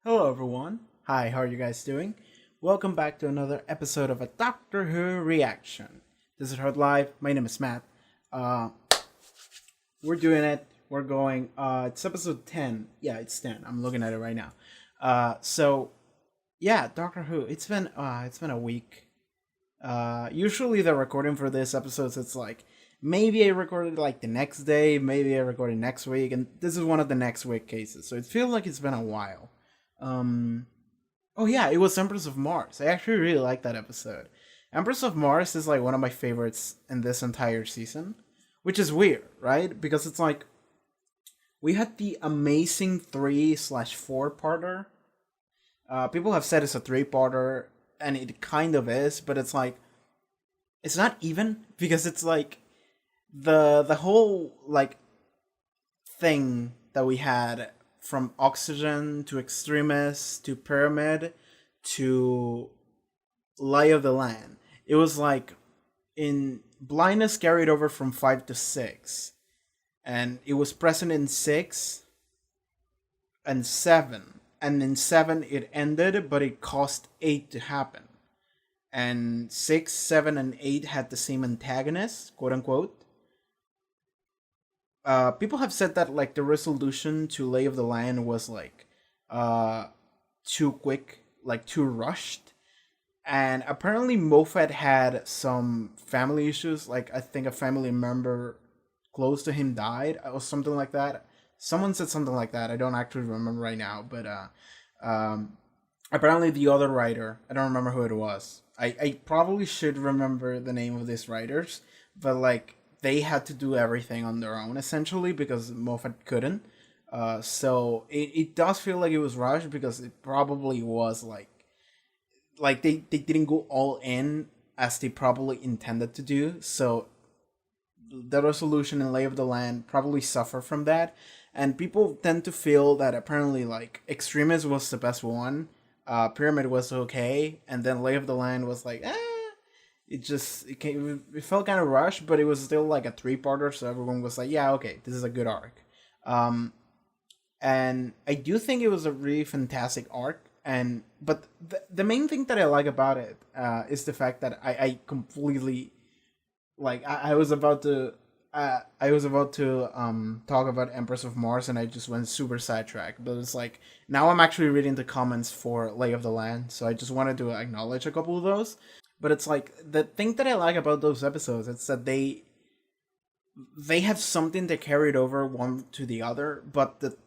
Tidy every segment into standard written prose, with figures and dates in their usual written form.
Hello, everyone. Hi, how are you guys doing? Welcome back to another episode of a Doctor Who reaction. This is Heard Live. My name is Matt. Uh, we're doing it. We're going. It's episode 10. Yeah, it's 10. I'm looking at it right now. Yeah, Doctor Who. It's been a week. Usually the recording for this episodes it's like maybe I recorded like the next day, maybe I recorded next week, and this is one of the next week cases. So it feels like it's been a while. Um, oh yeah, it was Empress of Mars. I actually really like that episode. Empress of Mars is like one of my favorites in this entire season, which is weird, right? Because it's like we had the amazing 3/4 parter. People have said it's a three parter, and it kind of is, but it's like it's not even because it's like the whole like thing that we had from Oxygen to Extremis to Pyramid to Lie of the Land. It was like in Blindness carried over from 5 to 6, and it was present in 6 and 7. And in 7 it ended, but it cost 8 to happen. And 6, 7, and 8 had the same antagonist, quote unquote. People have said that like the resolution to Lay of the Land was like uh too quick, like too rushed. And apparently Moffat had some family issues, like I think a family member close to him died or something like that. Someone said something like that. I don't actually remember right now, but um apparently the other writer, I don't remember who it was. I probably should remember the name of these writers, but like they had to do everything on their own essentially because Moffat couldn't. So it does feel like it was rushed because it probably was like they didn't go all in as they probably intended to do. So the resolution and lay of the land probably suffer from that, and people tend to feel that apparently like Extremis was the best one, Pyramid was okay, and then lay of the land was like it felt kind of rushed, but it was still like a three-parter, so everyone was like, yeah, okay, this is a good arc. um and I do think it was a really fantastic arc. And but the main thing that I like about it is the fact that I completely like I was about to talk about Empress of Mars, and I just went super sidetracked. But it's like now I'm actually reading the comments for Lay of the Land, so I just wanted to acknowledge a couple of those. But it's like the thing that I like about those episodes is that they have something that carried over one to the other, but the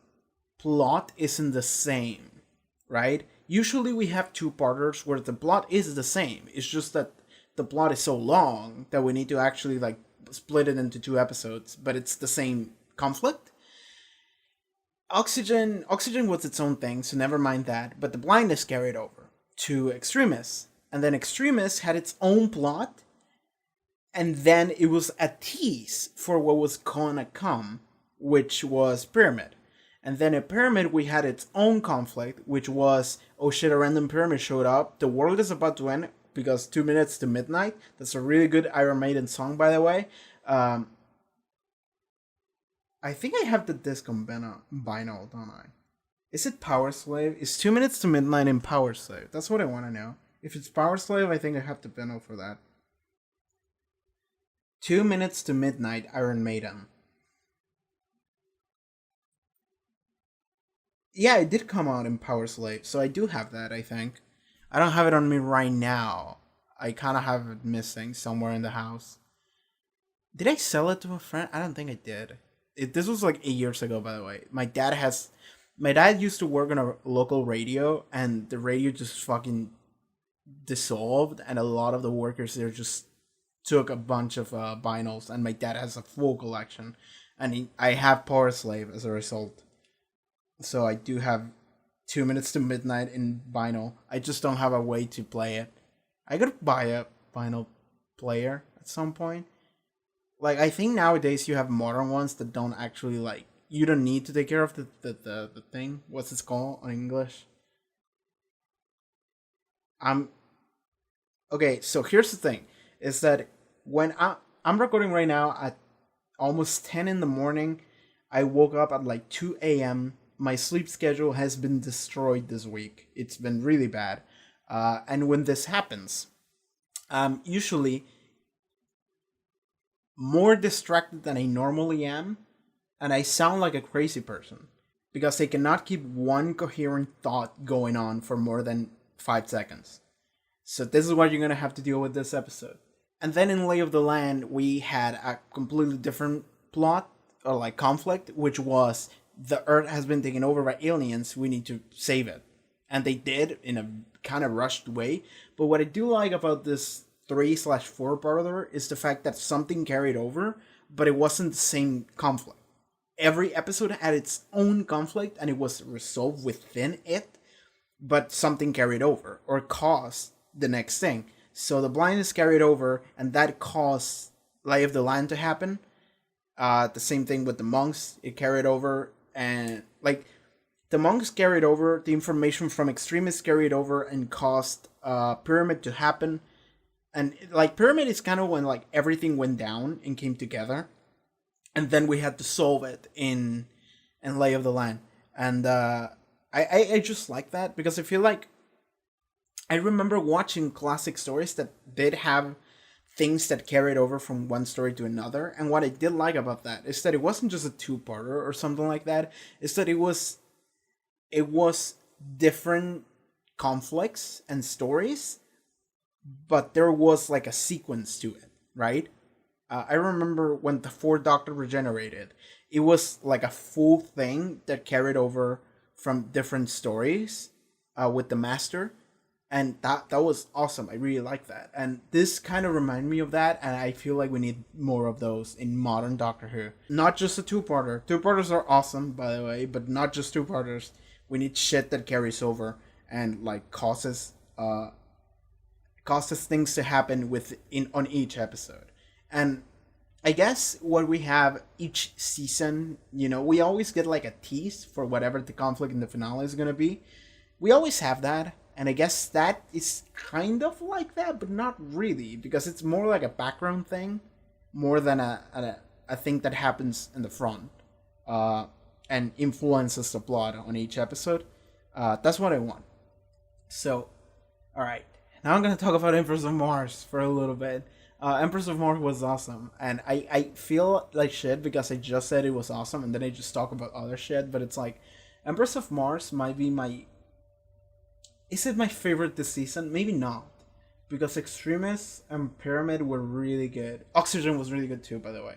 plot isn't the same, right? Usually we have two parters where the plot is the same. It's just that the plot is so long that we need to actually like split it into two episodes, but it's the same conflict. Oxygen was its own thing, so never mind that. But the blindness carried over to Extremis, and then Extremis had its own plot, and then it was a tease for what was gonna come, which was Pyramid. And then at Pyramid, we had its own conflict, which was, oh shit, a random pyramid showed up. The world is about to end because 2 minutes to midnight. That's a really good Iron Maiden song, by the way. Um, I think I have the disc on vinyl, don't I? Is it Power Slave? Is 2 minutes to midnight in Power Slave? That's what I want to know. If it's Power Slave, I think I have the vinyl for that. 2 minutes to midnight, Iron Maiden. Yeah, it did come out in Power Slave, so I do have that, I think. I don't have it on me right now. I kind of have it missing somewhere in the house. Did I sell it to a friend? I don't think I did. This was like 8 years ago, by the way. My dad used to work on a local radio, and the radio just fucking dissolved, and a lot of the workers there just took a bunch of vinyls, and my dad has a full collection, and I have Power Slave as a result. So I do have 2 minutes to midnight in vinyl. I just don't have a way to play it. I could buy a vinyl player at some point. Like I think nowadays you have modern ones that don't actually like you don't need to take care of the thing. What's it called in English? I'm okay. So here's the thing: is that when I'm recording right now at almost 10 in the morning, I woke up at like 2 a.m. my sleep schedule has been destroyed this week. It's been really bad. And when this happens, I'm usually more distracted than I normally am, and I sound like a crazy person because I cannot keep one coherent thought going on for more than 5 seconds. So this is what you're gonna have to deal with this episode. And then in Lay of the Land, we had a completely different plot or like conflict, which was the Earth has been taken over by aliens. We need to save it, and they did in a kind of rushed way. But what I do like about this 3/4 parter is the fact that something carried over, but it wasn't the same conflict. Every episode had its own conflict, and it was resolved within it, but something carried over or caused the next thing. So the blindness carried over, and that caused Lay of the Land to happen. The same thing with the monks; it carried over, and like the monks carried over the information from extremists carried over and caused Pyramid to happen. And like Pyramid is kind of when like everything went down and came together, and then we had to solve it in Lay of the Land. And I just like that because I feel like I remember watching classic stories that did have things that carried over from one story to another. And what I did like about that is that it wasn't just a two-parter or something like that. It's that it was different conflicts and stories, but there was like a sequence to it, right? I remember when the Fourth Doctor regenerated, it was like a full thing that carried over from different stories with the Master. And that was awesome. I really like that. And this kind of reminded me of that, and I feel like we need more of those in modern Doctor Who. Not just a two-parter. Two-parters are awesome, by the way, but not just two-parters. We need shit that carries over and like causes things to happen on each episode. And I guess what we have each season, we always get like a tease for whatever the conflict in the finale is gonna be. We always have that. And I guess that is kind of like that, but not really, because it's more like a background thing, more than a thing that happens in the front, and influences the plot on each episode. That's what I want. So, all right, now I'm gonna talk about Empress of Mars for a little bit. Empress of Mars was awesome, and I feel like shit because I just said it was awesome, and then I just talk about other shit. But it's like Empress of Mars might be my. Is it my favorite this season? Maybe not. Because Extremis and Pyramid were really good. Oxygen was really good too, by the way.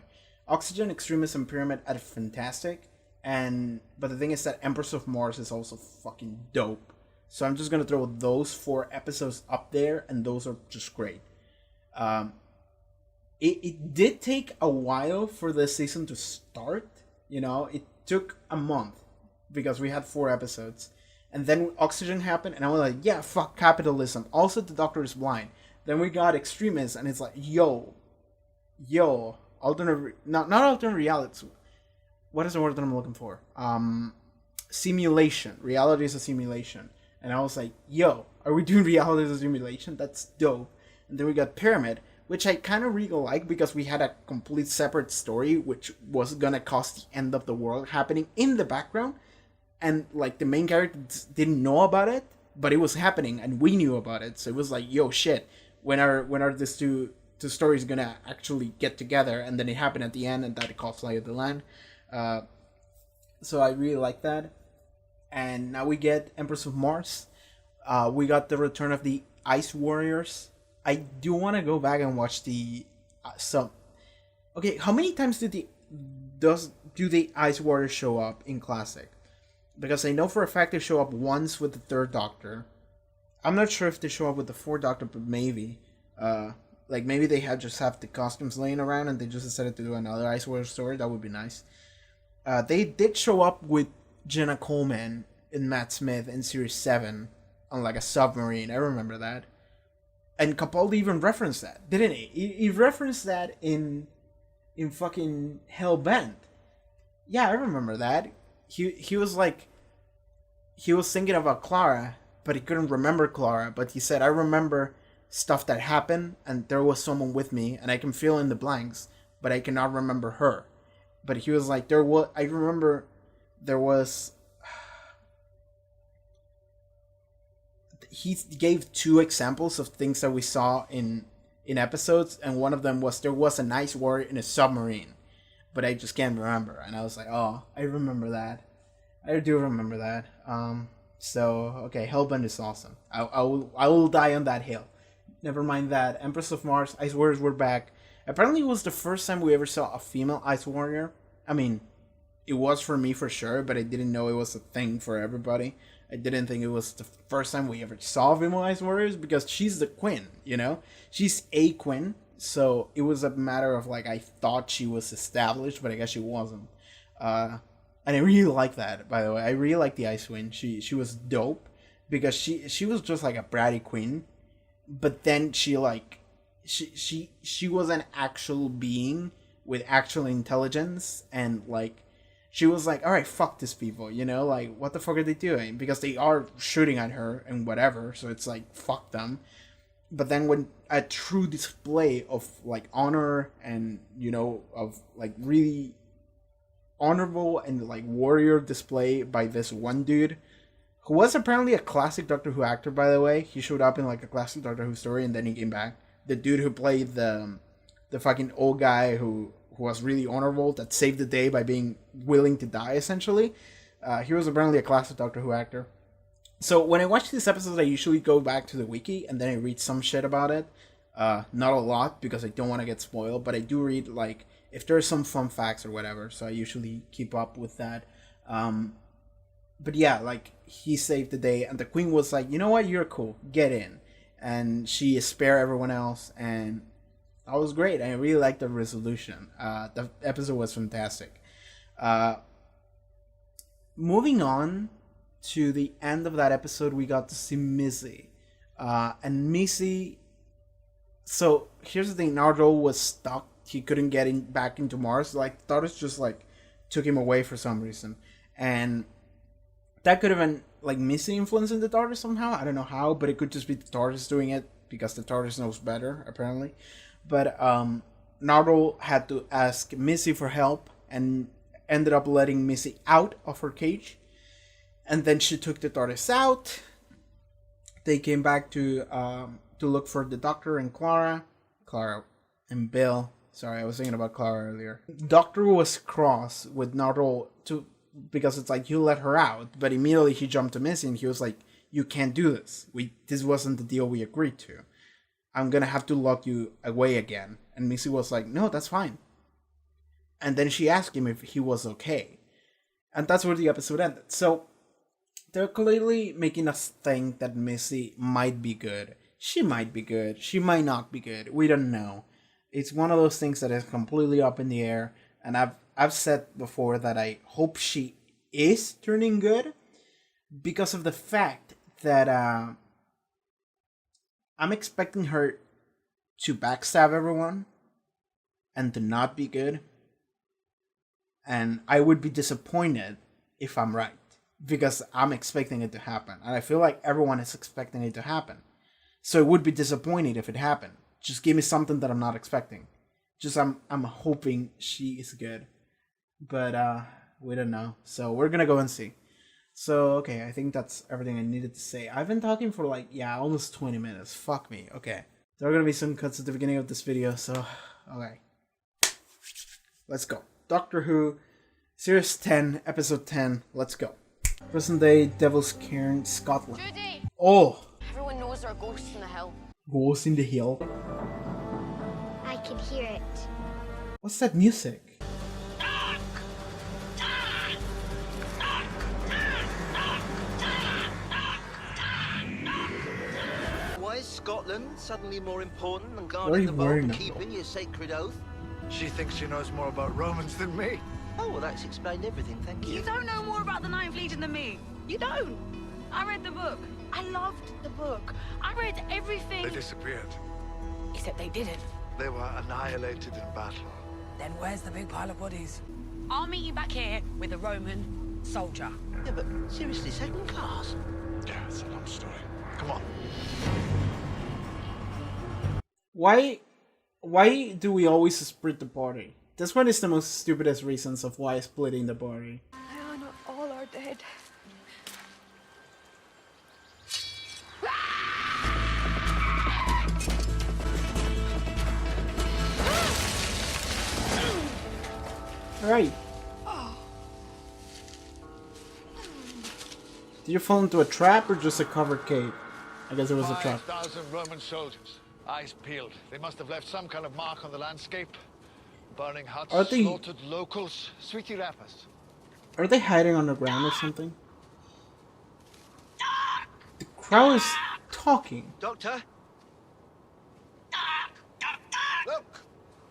Oxygen, Extremis, and Pyramid are fantastic. But the thing is that Empress of Mars is also fucking dope. So I'm just going to throw those 4 episodes up there, and those are just great. It did take a while for the season to start. It took a month because we had 4 episodes. And then Oxygen happened, and I was like, yeah, fuck capitalism. Also, the Doctor is blind. Then we got Extremis, and it's like, yo, not alternate realities. What is the word that I'm looking for? Simulation. Reality is a simulation. And I was like, yo, are we doing reality as a simulation? That's dope. And then we got Pyramid, which I kind of really like because we had a complete separate story, which was gonna cause the end of the world happening in the background. And like the main characters didn't know about it, but it was happening, and we knew about it. So it was like, yo, shit. When are these two stories gonna actually get together? And then it happened at the end, and that caused Lay of the Land. So I really like that. And now we get Empress of Mars. We got the return of the Ice Warriors. I do want to go back and watch the some. Okay, how many times do the Ice Warriors show up in Classic? Because I know for a fact they show up once with the Third Doctor. I'm not sure if they show up with the Fourth Doctor, but maybe. Maybe they just have the costumes laying around and they just decided to do another Ice Warrior story. That would be nice. They did show up with Jenna Coleman and Matt Smith in Series 7 on like a submarine. I remember that. And Capaldi even referenced that, didn't he? He referenced that in fucking Hellbent. Yeah, I remember that. He was like, he was thinking about Clara, but he couldn't remember Clara. But he said, I remember stuff that happened, and there was someone with me, and I can fill in the blanks, but I cannot remember her. But he was like, I remember there was, he gave two examples of things that we saw in episodes, and one of them was there was an ice war in a submarine, but I just can't remember. And I was like, oh, I remember that. I do remember that. So okay, Hellbent is awesome. I will die on that hill. Never mind that. Empress of Mars, Ice Warriors were back. Apparently, it was the first time we ever saw a female Ice Warrior. I mean, it was for me for sure, but I didn't know it was a thing for everybody. I didn't think it was the first time we ever saw female Ice Warriors because she's the queen, you know? She's a queen, so it was a matter of like I thought she was established, but I guess she wasn't. And I really like that, by the way. I really like the Ice Queen. She was dope because she was just like a bratty queen, but then she was an actual being with actual intelligence, and like she was like, all right, fuck these people, you know, like what the fuck are they doing? Because they are shooting at her and whatever, so it's like fuck them. But then when a true display of like honor and, you know, of like really honorable and like warrior display by this one dude who was apparently a classic Doctor Who actor, by the way. He showed up in like a classic Doctor Who story and then he came back. The dude who played the fucking old guy who was really honorable, that saved the day by being willing to die, essentially. He was apparently a classic Doctor Who actor. So when I watch these episodes, I usually go back to the wiki and then I read some shit about it. Not a lot because I don't want to get spoiled, but I do read like if there's some fun facts or whatever. So I usually keep up with that. But yeah, like he saved the day and the queen was like, you know what, you're cool, get in. And she spared everyone else, and that was great. I really liked the resolution. The episode was fantastic. Moving on to the end of that episode, we got to see Missy. And Missy... So, here's the thing. Nardole was stuck. He couldn't get back into Mars. Like, TARDIS just, like, took him away for some reason. And that could have been, like, Missy influencing the TARDIS somehow. I don't know how, but it could just be the TARDIS doing it because the TARDIS knows better, apparently. But Nardole had to ask Missy for help and ended up letting Missy out of her cage. And then she took the TARDIS out. They came back to look for the Doctor and Clara and Bill. Sorry, I was thinking about Clara earlier. Doctor was cross with Nardole because it's like, you let her out. But immediately he jumped to Missy and he was like, you can't do this. This wasn't the deal we agreed to. I'm gonna have to lock you away again. And Missy was like, no, that's fine. And then she asked him if he was okay. And that's where the episode ended. So they're clearly making us think that Missy might be good. She might be good. She might not be good. We don't know. It's one of those things that is completely up in the air. And I've said before that I hope she is turning good because of the fact that I'm expecting her to backstab everyone and to not be good. And I would be disappointed if I'm right because I'm expecting it to happen. And I feel like everyone is expecting it to happen. So it would be disappointing if it happened. Just give me something that I'm not expecting. Just I'm hoping she is good. But we don't know. So we're gonna go and see. So okay, I think that's everything I needed to say. I've been talking for like almost 20 minutes. Fuck me. Okay. There are gonna be some cuts at the beginning of this video, so okay. Let's go. Doctor Who, Series 10, Episode 10. Let's go. Present day, Devil's Cairn, Scotland. Judy! Oh! Everyone knows there are ghosts in the hill. Ghosts in the hill? I can hear it. What's that music? Why is Scotland suddenly more important than guarding the vault and keeping your sacred oath? She thinks she knows more about Romans than me. Oh, well, that's explained everything, thank you. You don't know more about the Ninth Legion than me. You don't. I read the book. I loved the book. I read everything. They disappeared. Except they didn't. They were annihilated in battle. Then where's the big pile of bodies? I'll meet you back here with a Roman soldier. Yeah, but seriously, second class? Yeah, it's a long story. Come on. Why do we always split the party? This one is the most stupidest reasons of why splitting the party. Now not all are dead. Alright. Did you fall into a trap or just a covered cave? I guess it was a trap. 5,000 Roman soldiers, eyes peeled. They must have left some kind of mark on the landscape. Burning huts, slaughtered locals, sweetie wrappers. Are they hiding on the ground or something? The crow is talking. Doctor? Look!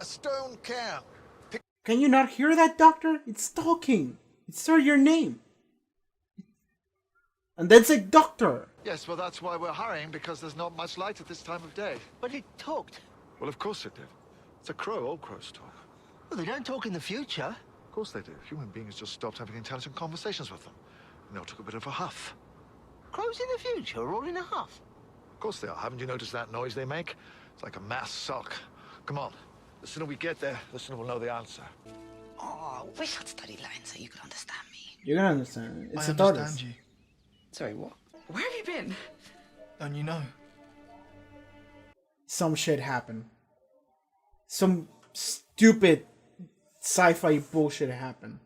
A stone cairn. Can you not hear that, Doctor? It's talking. It's your name. And then say Doctor. Yes, well, that's why we're hurrying, because there's not much light at this time of day. But it talked. Well, of course it did. It's a crow. All crows talk. Well, they don't talk in the future. Of course they do. Human beings just stopped having intelligent conversations with them. And they all took a bit of a huff. Crows in the future are all in a huff. Of course they are. Haven't you noticed that noise they make? It's like a mass sulk. Come on. The sooner we get there, the sooner we'll know the answer. Oh, I wish I'd studied Latin so you could understand me. You're gonna understand. It's I a tortoise. understand you. Sorry, what? Where have you been? Don't you know? Some shit happened. Some stupid sci-fi bullshit happened.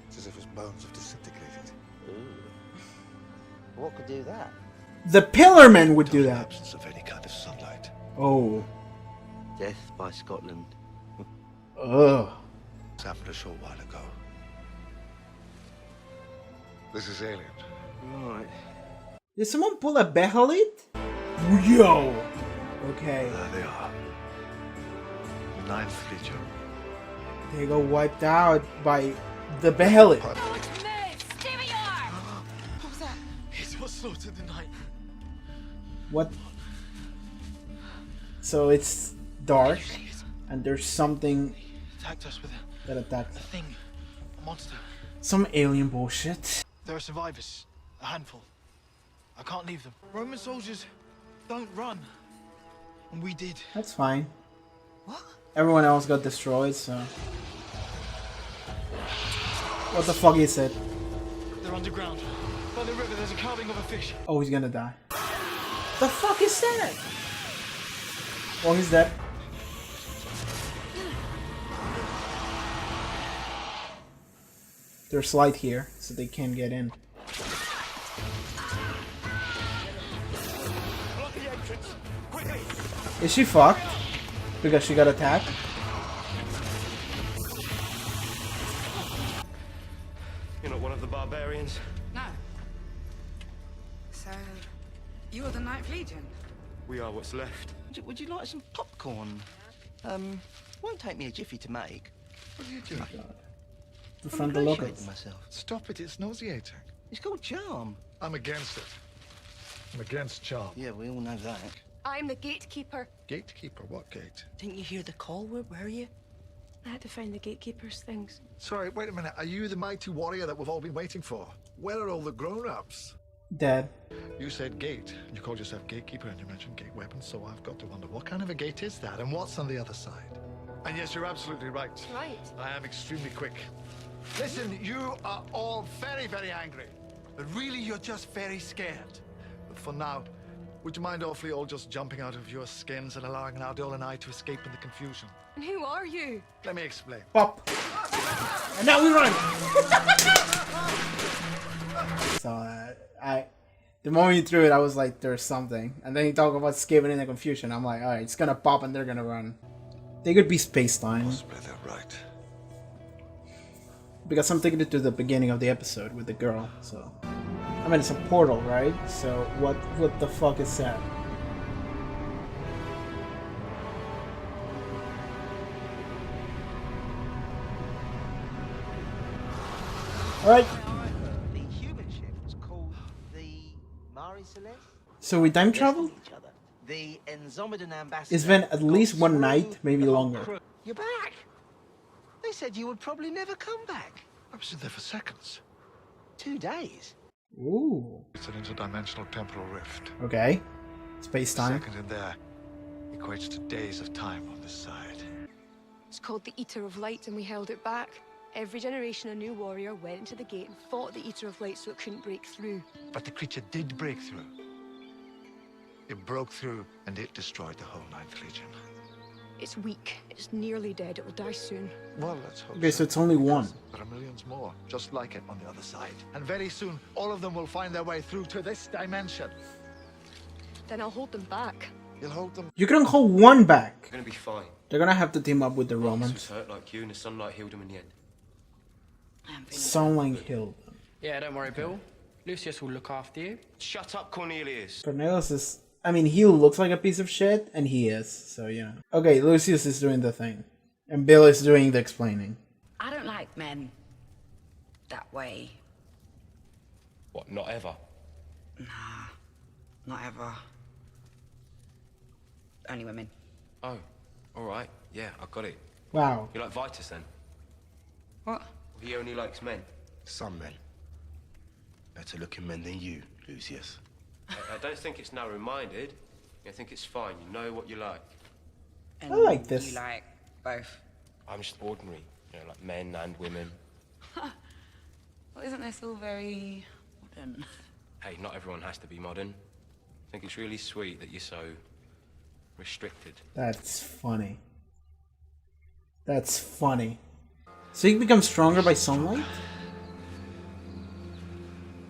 It's as if his bones have disintegrated. What could do that? The Pillarmen would do Total that. absence of any kind of sunlight. Oh. Death by Scotland. Ugh. It's happened a short while ago. This is alien. Right. Did someone pull a Behelit? Yo. Okay. There they are. The 9th Legion. They got wiped out by the Behelit. It was slaughtered tonight. What? So it's dark, and there's something Attacked us with that attacked. a thing. A monster. Some alien bullshit. There are survivors. A handful. I can't leave them. Roman soldiers don't run. And we did. That's fine. What? Everyone else got destroyed, so. What the fuck is it? They're underground. By the river, there's a carving of a fish. Oh, he's gonna die. The fuck is that? Oh, he's dead. There's light here, so they can't get in. Is she fucked? Because she got attacked? You're not one of the barbarians? No. So, you're the 9th Legion? We are what's left. Would you like some popcorn? Won't take me a jiffy to make. What are you doing? Befriend the Appreciate locals. myself. Stop it, it's nauseating. It's called charm. I'm against it. I'm against charm. Yeah, we all know that. I'm the gatekeeper. Gatekeeper, what gate? Didn't you hear the call? Where were you? I had to find the gatekeeper's things. Sorry, wait a minute. Are you the mighty warrior that we've all been waiting for? Where are all the grown-ups? Dead. You said gate. You called yourself gatekeeper and you mentioned gate weapons, so I've got to wonder, what kind of a gate is that and what's on the other side? And yes, you're absolutely right. Right. I am extremely quick. Listen, you are all very, very angry. But really, you're just very scared. But for now, would you mind awfully all just jumping out of your skins and allowing Nardole and I to escape in the confusion? And who are you? Let me explain. Pop. And now we run. So the moment you threw it, I was like, there's something. And then you talk about escaping in the confusion. I'm like, alright, it's gonna pop and they're gonna run. They could be space-time. Possibly they're right. Because I'm taking it to the beginning of the episode with the girl, so. I mean, it's a portal, right? So what the fuck is that? Alright, The human ship was called the Mari Celeste. so we time Next to traveled? each other. The Enzomedan ambassador. It's been at least got one night, through maybe the whole longer. crew. You're back. They said you would probably never come back. I was in there for seconds. 2 days. Ooh. It's an interdimensional temporal rift. Okay. Space-time. Second in there equates to days of time on this side. It's called the Eater of Light, and we held it back. Every generation, a new warrior went into the gate and fought the Eater of Light so it couldn't break through. But the creature did break through. It broke through and it destroyed the whole 9th Legion. It's weak. It's nearly dead. It will die soon. Well, let's hope Okay, so it's only one. There are millions more, just like it on the other side. And very soon, all of them will find their way through to this dimension. Then I'll hold them back. You'll hold them. You can hold one back. You're gonna be fine. They're gonna have to team up with the Marcus Romans. was hurt like you, and the sunlight healed him in the end. Sunlight healed them. Yeah, don't worry, Bill. Lucius will look after you. Shut up, Cornelius. Cornelius is... I mean, he looks like a piece of shit, and he is, so you know. Okay, Lucius is doing the thing. And Bill is doing the explaining. I don't like men that way. What, not ever? Nah, not ever. Only women. Oh, alright. Yeah, I got it. Wow. You like Vitus then? What? He only likes men. Some men. Better looking men than you, Lucius. I don't think it's narrow-minded. I think it's fine. You know what you like. And I like this. You like both? I'm just ordinary. You know, like men and women. Well, isn't this all very modern? Hey, not everyone has to be modern. I think it's really sweet that you're so restricted. That's funny. That's funny. So he becomes stronger by sunlight?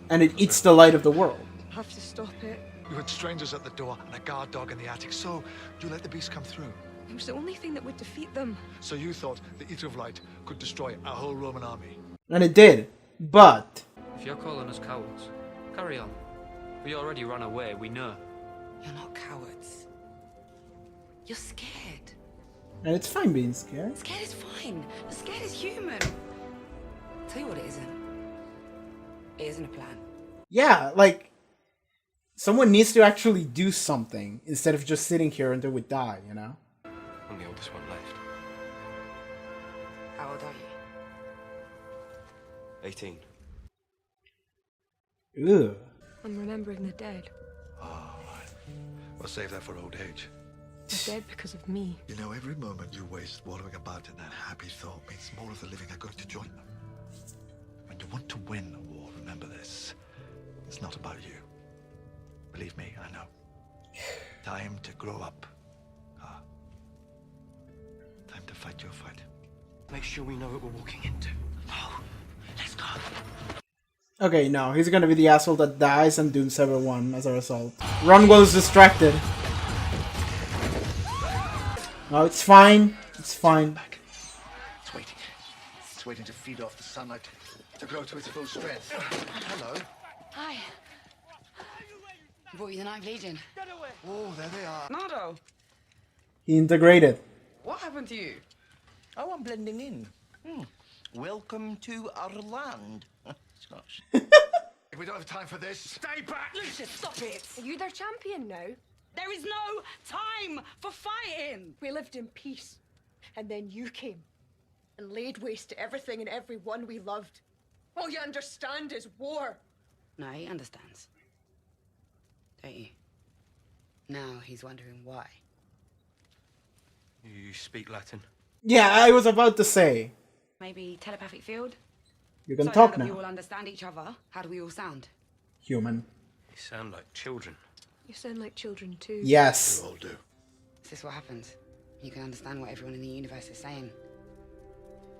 And it eats the light of the world. I have to stop it. You had strangers at the door and a guard dog in the attic, so you let the beast come through. It was the only thing that would defeat them. So you thought the Eater of Light could destroy a whole Roman army. And it did. But... If you're calling us cowards, carry on. We already ran away, we know. You're not cowards. You're scared. And it's fine being scared. Scared is fine. Scared is human. Tell you what it isn't. It isn't a plan. Yeah, like... Someone needs to actually do something instead of just sitting here until we die, you know? I'm the oldest one left. How old are you? 18. Ugh. I'm remembering the dead. Oh, right. We'll save that for old age. They're dead because of me. You know, every moment you waste wallowing about in that happy thought means more of the living are going to join them. When you want to win a war, remember this. It's not about you. Believe me, I know. Time to grow up. Time to fight your fight. Make sure we know what we're walking into. Oh, let's go. Okay, no, he's gonna be the asshole that dies and Doom Saber 1 as a result. Runwell is distracted. No, it's fine. It's fine. Back. It's waiting. It's waiting to feed off the sunlight, to grow to its full strength. Hello. Hi. Brought you the Ninth Legion. Oh, there they are. Nardo, He integrated. what happened to you? Oh, I'm blending in. Welcome to our land. Scotch. We don't have time for this. Stay back! Lucius, stop it! Are you their champion now? There is no time for fighting! We lived in peace. And then you came and laid waste to everything and everyone we loved. All you understand is war. No, he understands. Don't you? Now he's wondering why. You speak Latin? Yeah, I was about to say. Maybe telepathic field? You can So talk now that we now. all understand each other, how do we all sound? Human. You sound like children. You sound like children too. Yes. We all do. Is this what happens? You can understand what everyone in the universe is saying.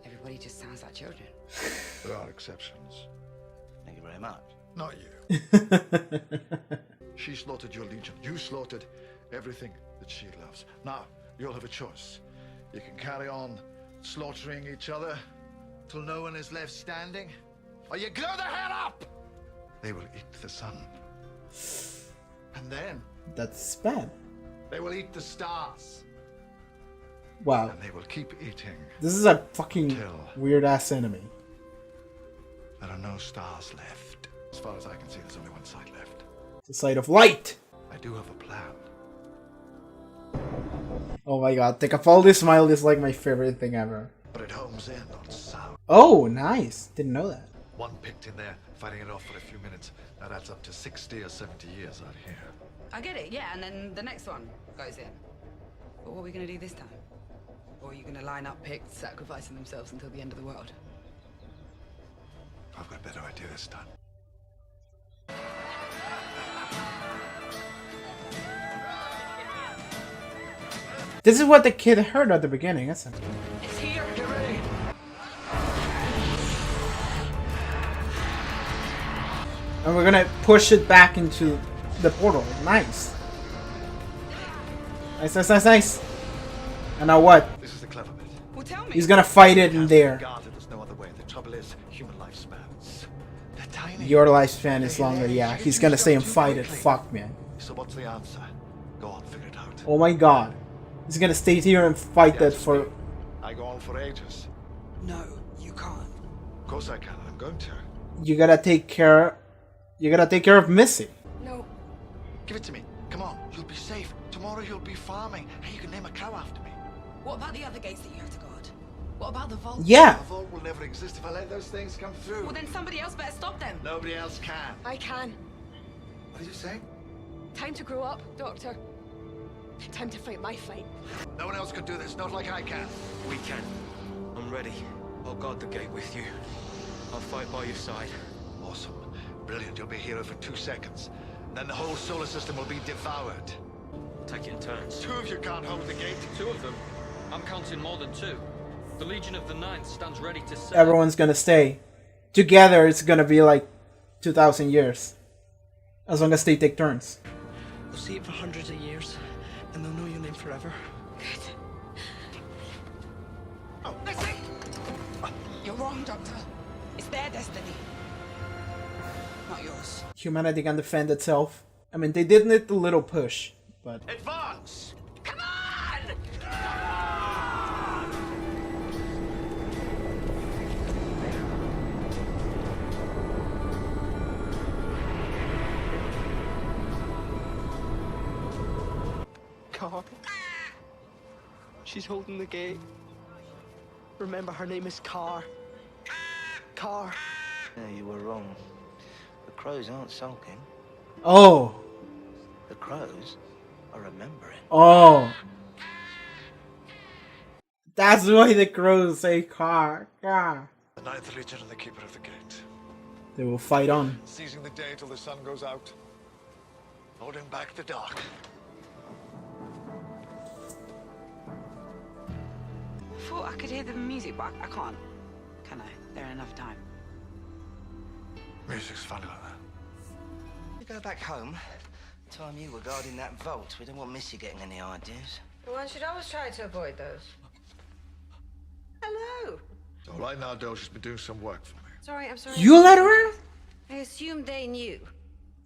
Everybody just sounds like children. There are exceptions. Thank you very much. Not you. She slaughtered your legion. You slaughtered everything that she loves. Now, you'll have a choice. You can carry on slaughtering each other till no one is left standing, or you grow the hell up! They will eat the sun. And then That's bad. they will eat the stars. Wow. And they will keep eating. This is a fucking Till. weird ass enemy. There are no stars left. As far as I can see, there's only one side left. The side of light. I do have a plan. Oh my god, Capaldi's smile is like my favorite thing ever. But it homes in on sound. Oh, nice. Didn't know that. One picked in there, fighting it off for a few minutes. That adds up to 60 or 70 years out here. I get it, yeah, and then the next one goes in. But what are we going to do this time? Or are you going to line up Picts sacrificing themselves until the end of the world? I've got a better idea this time. This is what the kid heard at the beginning, isn't it? It's here. Get ready. And we're gonna push it back into the portal. Nice. Nice, nice, nice, nice. And now what? This is the clever bit. Well, tell me. He's gonna fight it in there. Guarded, there's no other way. The trouble is, human lifespans. They're tiny. Your lifespan is longer, yeah. He's gonna stay and fight it. Fuck, man. So what's the answer? Go on, figure it out. Oh my god. He's gonna stay here and fight that for... I go on for ages. No, you can't. Of course I can. I'm going to. You gotta take care... You gotta take care of Missy. No. Give it to me. Come on. You'll be safe. Tomorrow you'll be farming. Hey, you can name a cow after me. What about the other gates that you have to guard? What about the vault? Yeah. The vault will never exist if I let those things come through. Well, then somebody else better stop them. Nobody else can. I can. What did you say? Time to grow up, Doctor. Time to fight my fight. No one else could do this. Not like I can. We can. I'm ready. I'll guard the gate with you. I'll fight by your side. Awesome. Brilliant. You'll be a hero for 2 seconds. Then the whole solar system will be devoured. Take it in turns. 2 of you can't hold the gate. 2 of them. I'm counting more than 2. The Legion of the Ninth stands ready to serve. Everyone's gonna stay. Together, it's gonna be like 2,000 years. As long as they take turns. They'll see it for hundreds of years, and they'll know your name forever. Oh, listen! You're wrong, Doctor. It's their destiny. Not yours. Humanity can defend itself. I mean, they did need a little push, but... Advance! Come on! Car. She's holding the gate. Remember, her name is Car. Car. No, you were wrong. The crows aren't sulking. Oh! The crows are remembering. Oh! That's why the crows say car. The Ninth Legion and the Keeper of the Gate. They will fight on. Seizing the day till the sun goes out. Holding back the dark. I thought I could hear the music, but I can't. Can I? There ain't enough time. Music's funny like that. You go back home. Time you were guarding that vault. We don't want Missy getting any ideas. One should always try to avoid those. Hello. So right now, Doge has been doing some work for me. Sorry, I'm sorry. You let her out? I assumed they knew.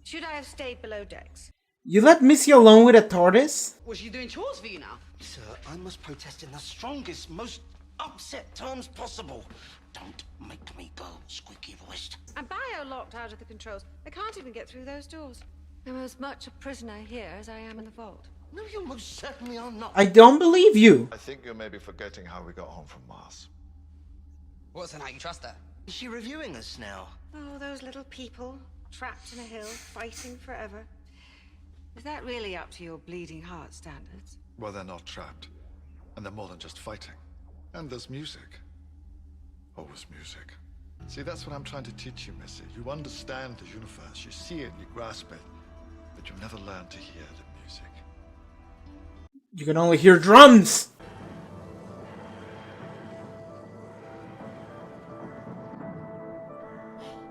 Should I have stayed below decks? You let Missy alone with a tortoise? Was she doing chores for you now? Sir, I must protest in the strongest, most upset terms possible. Don't make me go squeaky-voiced. I'm bio-locked out of the controls. I can't even get through those doors. I'm as much a prisoner here as I am in the vault. No, you most certainly are not. I don't believe you. I think you may be forgetting how we got home from Mars. What's so now you trust her? Is she reviewing us now? Oh, those little people, trapped in a hill, fighting forever. Is that really up to your bleeding heart standards? Well, they're not trapped. And they're more than just fighting. And there's music. Always music. See, that's what I'm trying to teach you, Missy. You understand the universe. You see it, you grasp it. But you never learn to hear the music. You can only hear drums!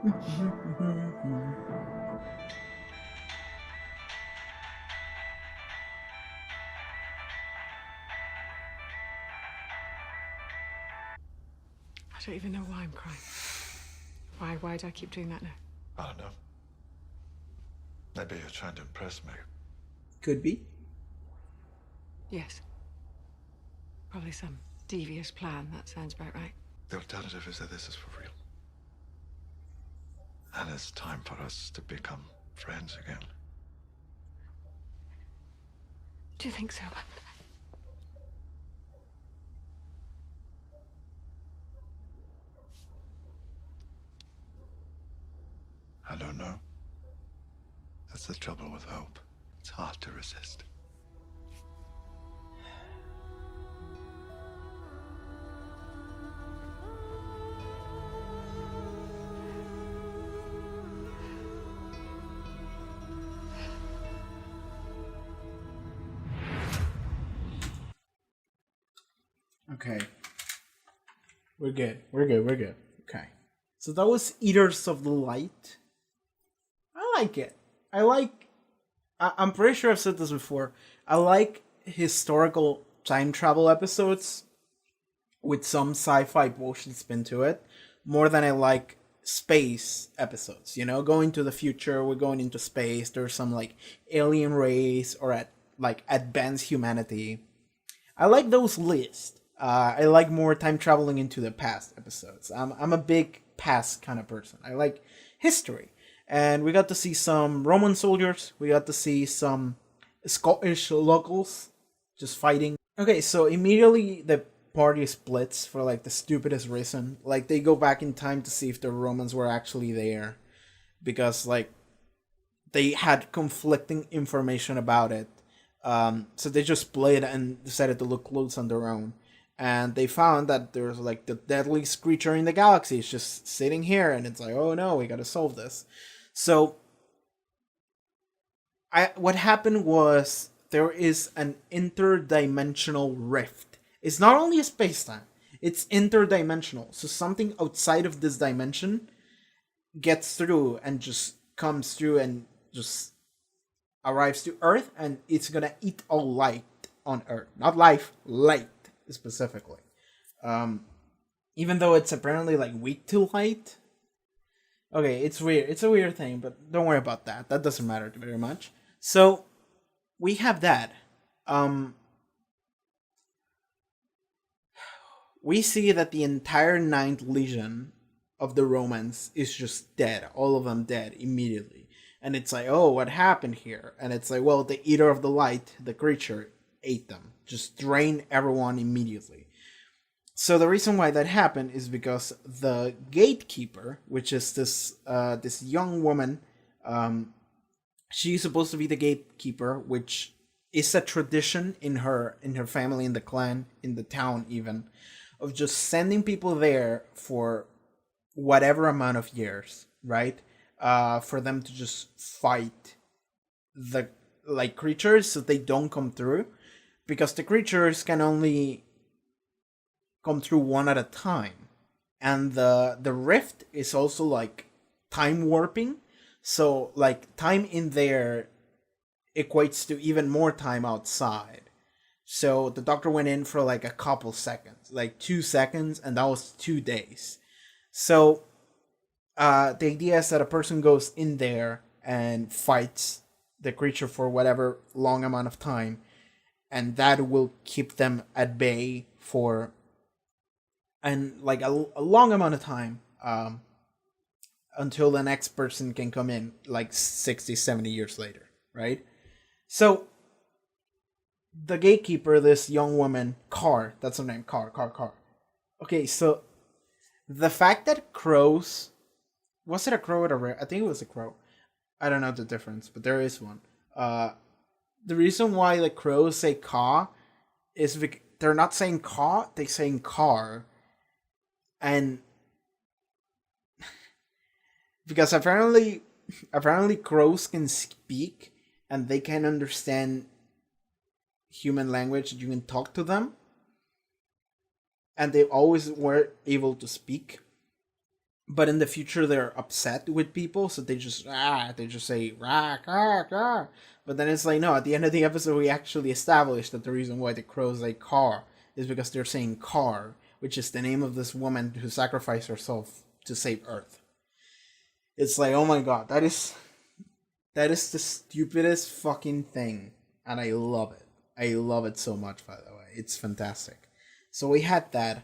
I don't even know why I'm crying. Why do I keep doing that now? I don't know. Maybe you're trying to impress me. Could be. Yes. Probably some devious plan, that sounds about right. The alternative is that this is for real. And it's time for us to become friends again. Do you think so? I don't know. That's the trouble with hope. It's hard to resist. Okay. We're good. Okay. So that was Eaters of the Light. I like it. I'm pretty sure I've said this before. I like historical time travel episodes with some sci-fi bullshit spin to it more than I like space episodes. You know, going to the future, we're going into space. There's some like alien race or at like advanced humanity. I like those lists. I like more time traveling into the past episodes. I'm a big past kind of person. I like history. And we got to see some Roman soldiers. We got to see some Scottish locals just fighting. Okay, so immediately the party splits for like the stupidest reason. Like they go back in time to see if the Romans were actually there. Because like they had conflicting information about it. So they just split and decided to look close on their own. And they found that there's like the deadliest creature in the galaxy is just sitting here, and it's like, oh no, we gotta solve this. So what happened was there is an interdimensional rift. It's not only a space-time, it's interdimensional. So something outside of this dimension gets through and just comes through and just arrives to Earth, and it's gonna eat all light on Earth. Not life, light specifically. Even though it's apparently like weak to light. Okay, it's weird. It's a weird thing, but don't worry about that. That doesn't matter very much. So we have that. We see that the entire 9th Legion of the Romans is just dead. All of them dead immediately. And it's like, oh, what happened here? And it's like, well, the Eater of the Light, the creature, ate them. Just drained everyone immediately. So the reason why that happened is because the gatekeeper, which is this young woman, she's supposed to be the gatekeeper, which is a tradition in her family, in the clan, in the town even, of just sending people there for whatever amount of years, right? For them to just fight the like creatures so they don't come through, because the creatures can only come through one at a time, and the rift is also like time warping, so like time in there equates to even more time outside. So the doctor went in for like a couple seconds, like 2 seconds, and that was 2 days. So the idea is that a person goes in there and fights the creature for whatever long amount of time, and that will keep them at bay for and like a long amount of time, until the next person can come in like 60, 70 years later, right? So the gatekeeper, this young woman, Car, that's her name, Car. Okay, so the fact that crows, was it a crow or a rare? I think it was a crow. I don't know the difference, but there is one. The reason why the crows say caw is because they're not saying caw, they're saying car. And because apparently crows can speak and they can understand human language, you can talk to them, and they always were able to speak, but in the future they're upset with people, so they just say rah, rah, rah. But then it's like, no, at the end of the episode we actually established that the reason why the crows say car is because they're saying car, which is the name of this woman who sacrificed herself to save Earth. It's like, oh my god, that is the stupidest fucking thing, and I love it. I love it so much, by the way. It's fantastic. So we had that.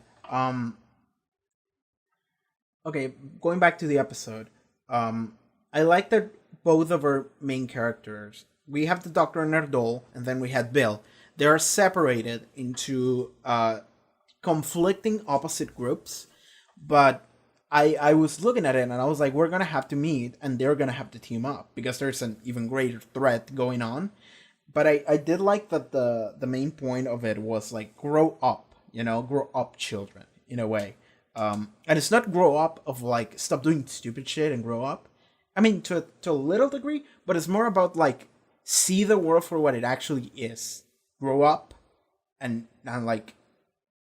Okay, going back to the episode. I like that both of our main characters, we have the Doctor and Erdol, and then we had Bill. They are separated into conflicting opposite groups, but I was looking at it and I was like, we're gonna have to meet and they're gonna have to team up because there's an even greater threat going on. But I did like that the main point of it was like grow up, grow up, children, in a way. And it's not grow up of like stop doing stupid shit and grow up. I mean, to a little degree, but it's more about like see the world for what it actually is. Grow up and like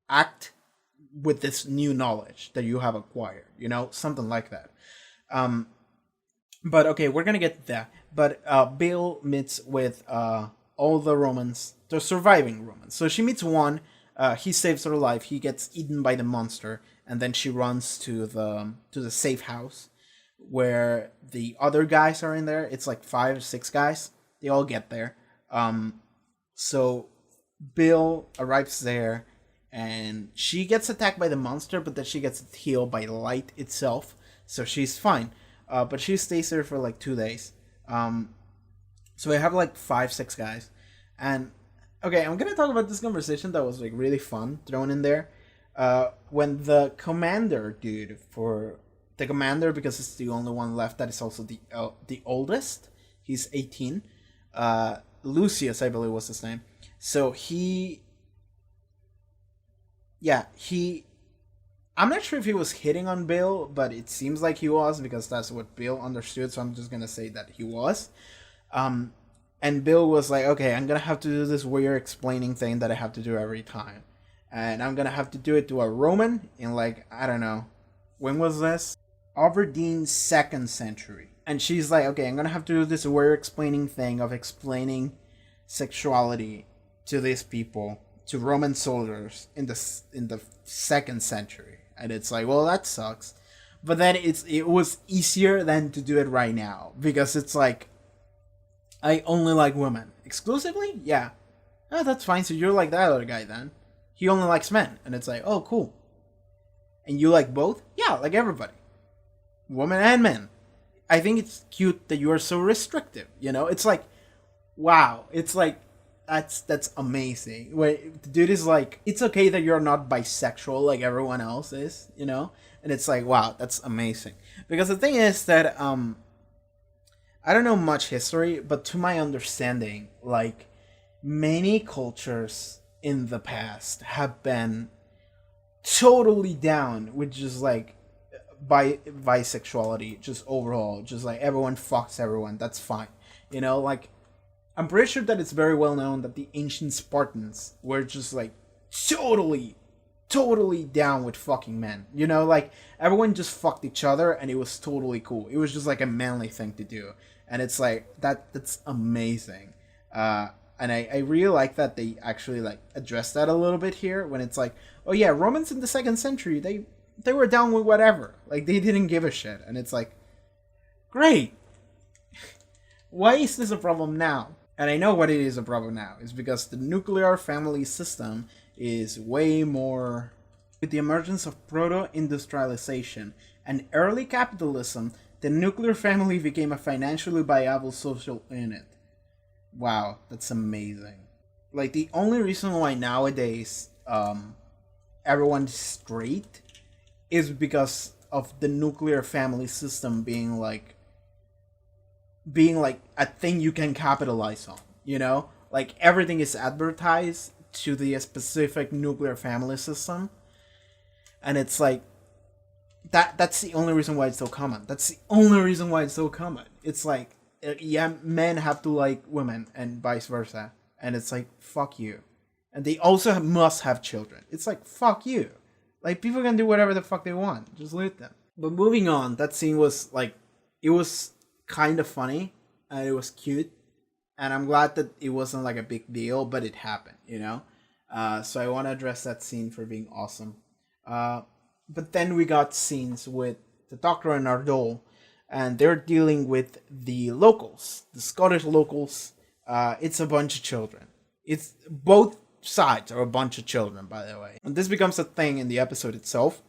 act with this new knowledge that you have acquired, something like that. But okay, we're gonna get to that. But Bill meets with all the Romans, the surviving Romans. So she meets one. He saves her life. He gets eaten by the monster, and then she runs to the safe house where the other guys are in there. It's like 5 or 6 guys. They all get there. So Bill arrives there, and she gets attacked by the monster, but then she gets healed by light itself, so she's fine. But she stays there for like 2 days. So we have like 5, 6 guys, and okay, I'm gonna talk about this conversation that was like really fun thrown in there. When the commander dude, because it's the only one left that is also the oldest. He's 18. Lucius, I believe, was his name. So I'm not sure if he was hitting on Bill, but it seems like he was, because that's what Bill understood. So I'm just gonna say that he was. And Bill was like, okay, I'm gonna have to do this weird explaining thing that I have to do every time, and I'm gonna have to do it to a Roman in, like, I don't know, when was this? Aberdeen 2nd century. And she's like, okay, I'm gonna have to do this weird explaining thing of explaining sexuality to these people, to Roman soldiers in the 2nd century. And it's like, well, that sucks. But then it was easier than to do it right now, because it's like, I only like women. Exclusively? Yeah. Oh, that's fine. So you're like that other guy then. He only likes men. And it's like, oh, cool. And you like both? Yeah, like everybody. Women and men. I think it's cute that you are so restrictive, It's like, wow. It's like, that's amazing. Wait, the dude is like, it's okay that you're not bisexual like everyone else is, And it's like, wow, that's amazing. Because the thing is that, I don't know much history, but to my understanding, like, many cultures in the past have been totally down with just like bisexuality, just overall, just like everyone fucks everyone, that's fine. Like, I'm pretty sure that it's very well known that the ancient Spartans were just like totally down with fucking men. Like, everyone just fucked each other, and it was totally cool. It was just like a manly thing to do. And it's like, that's amazing. And I really like that they actually like address that a little bit here, when it's like, oh yeah, Romans in the 2nd century, they were down with whatever. Like, they didn't give a shit. And it's like, great. Why is this a problem now? And I know what it is a problem now. It's because the nuclear family system is way more... With the emergence of proto-industrialization and early capitalism, the nuclear family became a financially viable social unit. Wow, that's amazing. Like, the only reason why nowadays everyone's straight is because of the nuclear family system being like a thing you can capitalize on, Like, everything is advertised to the specific nuclear family system. And it's like, that's the only reason why it's so common. It's like, yeah, men have to like women and vice versa. And it's like, fuck you. And they also must have children. It's like, fuck you. Like, people can do whatever the fuck they want. Just let them. But moving on, that scene was like, it was kind of funny. And it was cute. And I'm glad that it wasn't like a big deal, but it happened, So I want to address that scene for being awesome. But then we got scenes with the Doctor and Ardol, and they're dealing with the locals, the Scottish locals. It's a bunch of children. It's both sides are a bunch of children, by the way. And this becomes a thing in the episode itself.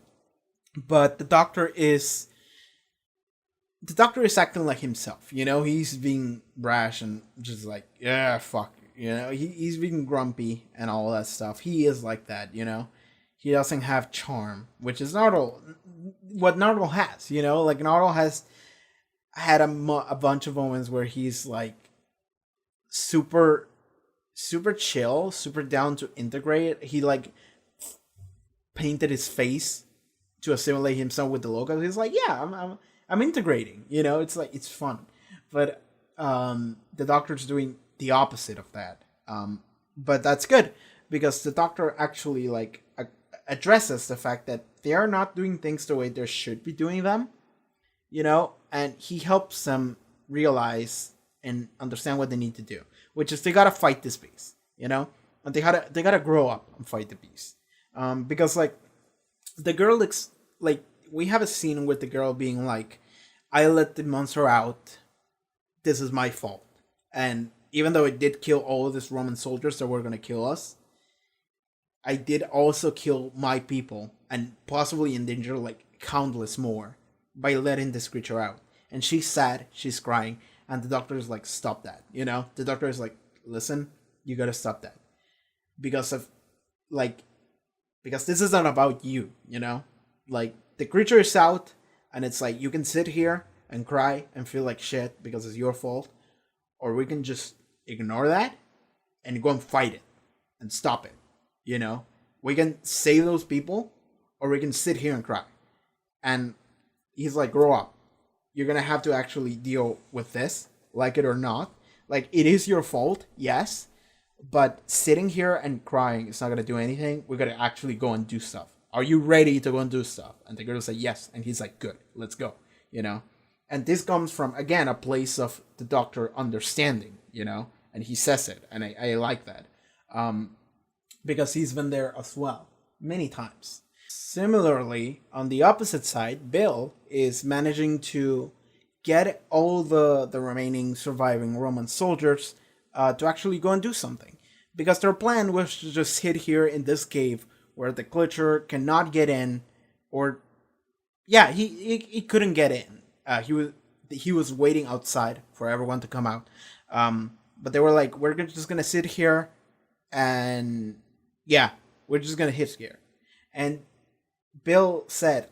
But the Doctor is acting like himself. He's being brash and just like, yeah, fuck. He's being grumpy and all that stuff. He is like that. He doesn't have charm, which is what Nardole has, Like, Nardole has had a bunch of moments where he's, like, super chill, super down to integrate. He, like, painted his face to assimilate himself with the locals. He's like, yeah, I'm integrating, It's like, it's fun. But the Doctor's doing the opposite of that. But that's good, because the Doctor actually, like, addresses the fact that they are not doing things the way they should be doing them, you know, and he helps them realize and understand what they need to do, which is they gotta fight this beast, you know, and they gotta grow up and fight the beast, because like the girl looks like we have a scene with the girl being like, I let the monster out, this is my fault, and even though it did kill all of these Roman soldiers that were gonna kill us, I did also kill my people and possibly endanger like countless more by letting this creature out. And she's sad, she's crying, and the doctor is like, stop that, you know? The doctor is like, listen, you gotta stop that. Because of, like, because this isn't about you, you know? Like, the creature is out, and it's like, you can sit here and cry and feel like shit because it's your fault, or we can just ignore that and go and fight it and stop it, you know? We can save those people, or we can sit here and cry. And he's like, grow up. You're gonna have to actually deal with this, like it or not. Like, it is your fault, yes, but sitting here and crying is not gonna do anything. We're gonna actually go and do stuff. Are you ready to go and do stuff? And the girl said yes, and he's like, good, let's go, you know? And this comes from, again, a place of the doctor understanding, you know? And he says it, and I like that. Because he's been there as well, many times. Similarly, on the opposite side, Bill is managing to get all the remaining surviving Roman soldiers to actually go and do something. Because their plan was to just hid here in this cave where the Glitcher cannot get in, or... yeah, he couldn't get in. He was waiting outside for everyone to come out. But they were like, we're just gonna sit here, and yeah, we're just gonna hit here. And Bill said,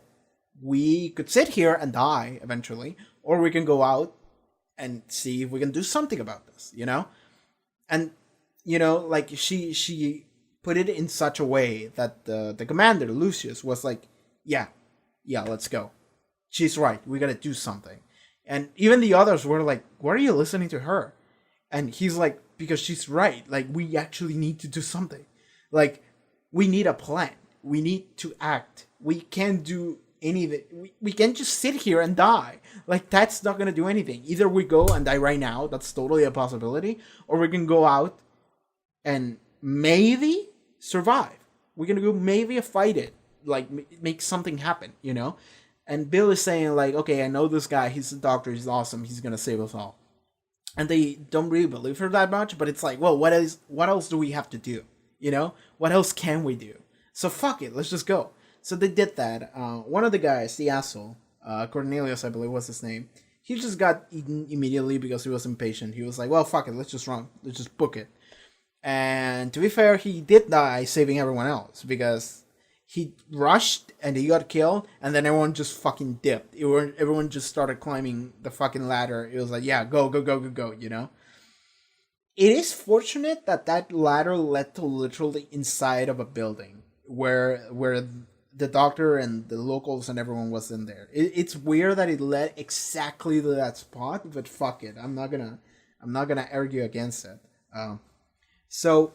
we could sit here and die eventually, or we can go out and see if we can do something about this, you know? And, you know, like, she put it in such a way that the commander, Lucius, was like, yeah, let's go. She's right, we gotta do something. And even the others were like, why are you listening to her? And he's like, because she's right, like, we actually need to do something. Like, we need a plan. We need to act. We can't do anything. We can't just sit here and die. Like, that's not gonna do anything. Either we go and die right now, that's totally a possibility, or we can go out and maybe survive. We're gonna go maybe fight it, like, make something happen, you know? And Bill is saying, like, okay, I know this guy, he's a doctor, he's awesome, he's gonna save us all. And they don't really believe her that much, but it's like, well, what else do we have to do? You know? What else can we do? So fuck it, let's just go. So they did that. One of the guys, the asshole, Cornelius, I believe was his name, he just got eaten immediately because he was impatient. He was like, well, fuck it, let's just run. Let's just book it. And to be fair, he did die saving everyone else because he rushed and he got killed, and then everyone just fucking dipped. Everyone just started climbing the fucking ladder. It was like, yeah, go, you know? It is fortunate that that ladder led to literally inside of a building where the doctor and the locals and everyone was in there. It's weird that it led exactly to that spot, but fuck it. I'm not gonna argue against it. So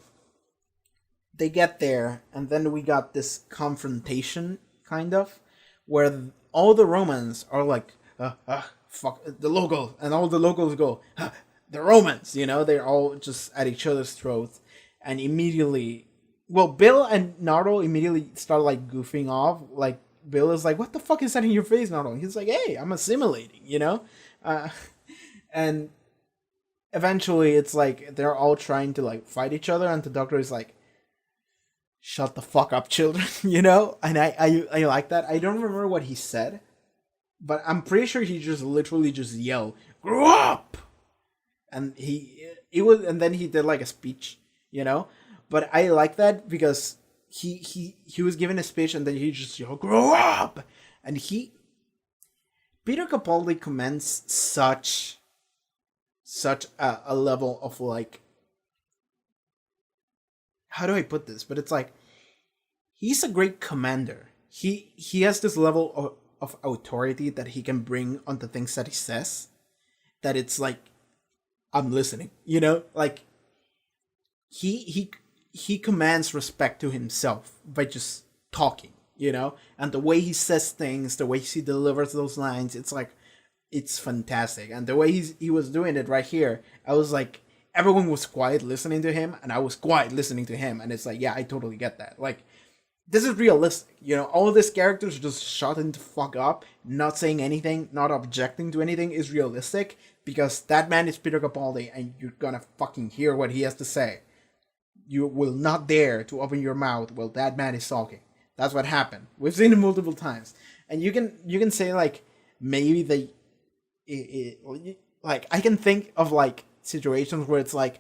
they get there, and then we got this confrontation, kind of, where all the Romans are like, fuck the locals, and all the locals go, the Romans, you know, they're all just at each other's throats, and immediately, well, Bill and Nardo immediately start like goofing off, like, Bill is like, what the fuck is that in your face, Nardo? And he's like, hey, I'm assimilating, you know? And eventually it's like, they're all trying to like fight each other, and the doctor is like, shut the fuck up, children, you know? And I like that. I don't remember what he said, but I'm pretty sure he just literally just yelled, grow up! And and then he did like a speech, you know? But I like that because he was giving a speech, and then he just yelled, grow up! And Peter Capaldi commands such a level of like, how do I put this? But it's like, he's a great commander. He has this level of authority that he can bring onto things that he says, that it's like, I'm listening, you know? Like, he commands respect to himself by just talking, and the way he says things, the way he delivers those lines, it's like, it's fantastic. And the way he was doing it right here, I was like, everyone was quiet listening to him, and I was quiet listening to him, and it's like, yeah, I totally get that. Like, this is realistic, all of these characters just shutting the fuck up, not saying anything, not objecting to anything is realistic, because that man is Peter Capaldi, and you're gonna fucking hear what he has to say. You will not dare to open your mouth while that man is talking. That's what happened. We've seen it multiple times, and you can say like, maybe they, like, I can think of like situations where it's like,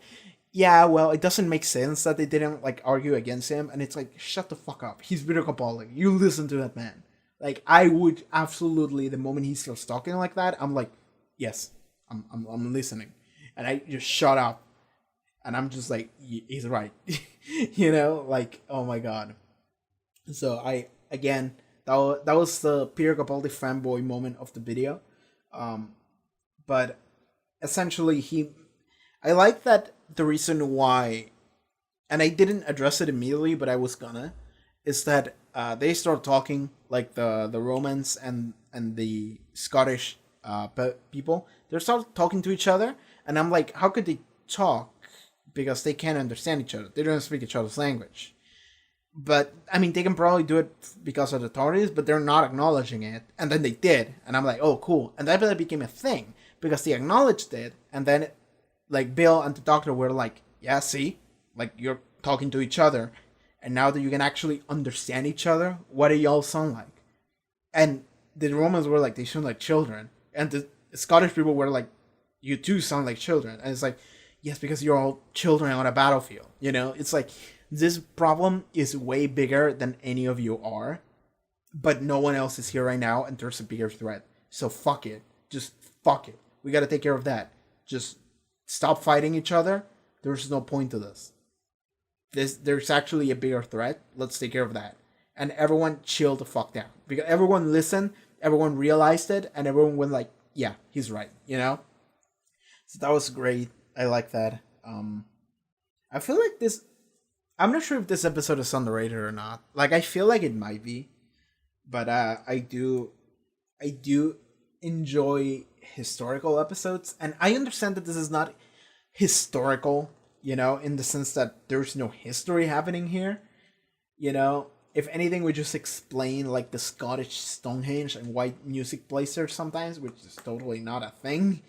yeah, well, it doesn't make sense that they didn't like argue against him, and it's like, shut the fuck up. He's Peter Capaldi. You listen to that man. Like, I would absolutely, the moment he starts talking like that, I'm like, yes, I'm listening, and I just shut up, and I'm just like, he's right, like, oh my god. So again, that was the Peter Capaldi fanboy moment of the video, but essentially I like that the reason why, and I didn't address it immediately, but I was gonna, is that they start talking, like the Romans and the Scottish people, they start talking to each other, and I'm like, how could they talk? Because they can't understand each other. They don't speak each other's language. But, I mean, they can probably do it because of the authorities, but they're not acknowledging it. And then they did. And I'm like, oh, cool. And that became a thing, because they acknowledged it. And then, like, Bill and the doctor were like, yeah, see? Like, you're talking to each other. And now that you can actually understand each other, what do y'all sound like? And the Romans were like, they sound like children. And the Scottish people were like, you too sound like children. And it's like, yes, because you're all children on a battlefield. It's like, this problem is way bigger than any of you are, but no one else is here right now, and there's a bigger threat. So fuck it. Just fuck it. We gotta take care of that. Just stop fighting each other. There's no point to this. There's actually a bigger threat. Let's take care of that. And everyone chill the fuck down. Because everyone listened, everyone realized it, and everyone went like, yeah, he's right, So that was great. I like that. I feel like this, I'm not sure if this episode is underrated or not. Like, I feel like it might be, but I do enjoy historical episodes, and I understand that this is not historical, in the sense that there's no history happening here. If anything, we just explain like the Scottish Stonehenge and why music plays there sometimes, which is totally not a thing.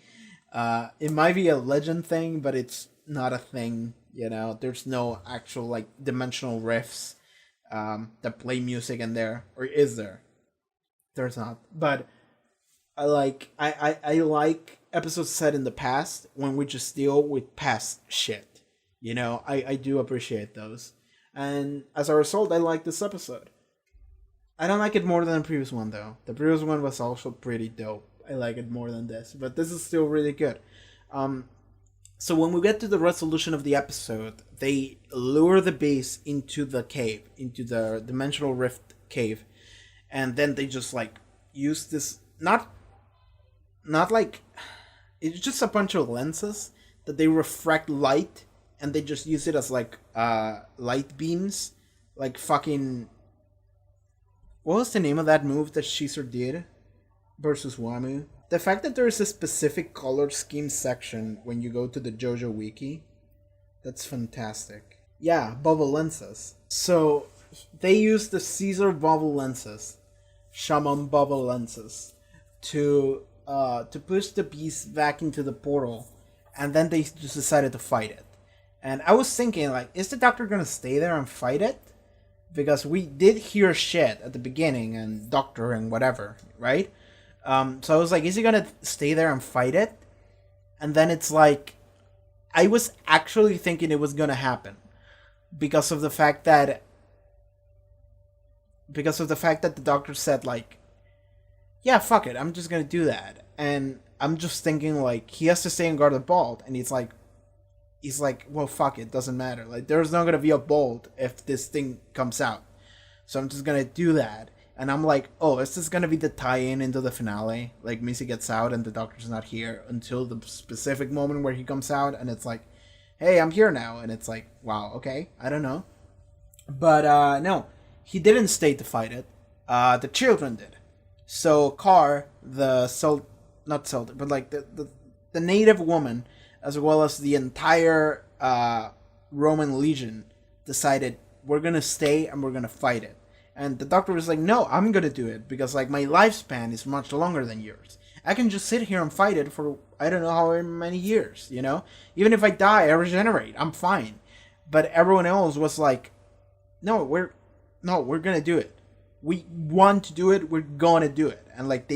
It might be a legend thing, but it's not a thing. There's no actual like dimensional riffs that play music in there, or is there? There's not. But I like episodes set in the past when we just deal with past shit. I do appreciate those, and as a result, I like this episode. I don't like it more than the previous one though. The previous one was also pretty dope. I like it more than this, but this is still really good. So when we get to the resolution of the episode, they lure the beast into the cave, into the dimensional rift cave, and then they just like use this not like, it's just a bunch of lenses that they refract light, and they just use it as like light beams, like fucking, what was the name of that move that Caesar did versus Wamu? The fact that there is a specific color scheme section when you go to the JoJo wiki, that's fantastic. Yeah, bubble lenses. So they use the Caesar bubble lenses, Shaman bubble lenses, to push the beast back into the portal, and then they just decided to fight it. And I was thinking, like, is the doctor gonna stay there and fight it? Because we did hear shit at the beginning, and doctor and whatever, right? So I was like, is he gonna stay there and fight it? And then it's like, I was actually thinking it was gonna happen because of the fact that the doctor said like, yeah, fuck it, I'm just gonna do that. And I'm just thinking like, he has to stay and guard the bolt, and he's like, well, fuck it, doesn't matter. Like, there's not gonna be a bolt if this thing comes out, so I'm just gonna do that. And I'm like, oh, is this gonna be the tie-in into the finale? Like, Missy gets out and the doctor's not here until the specific moment where he comes out, and it's like, hey, I'm here now. And it's like, wow, okay, I don't know. But no, he didn't stay to fight it. The children did. So Car, not soldier, but like the native woman, as well as the entire Roman legion, decided we're gonna stay and we're gonna fight it. And the doctor was like, no, I'm gonna do it because like my lifespan is much longer than yours. I can just sit here and fight it for I don't know how many years, you know? Even if I die, I regenerate. I'm fine. But everyone else was like, no, we're gonna do it. We want to do it, we're gonna do it. And like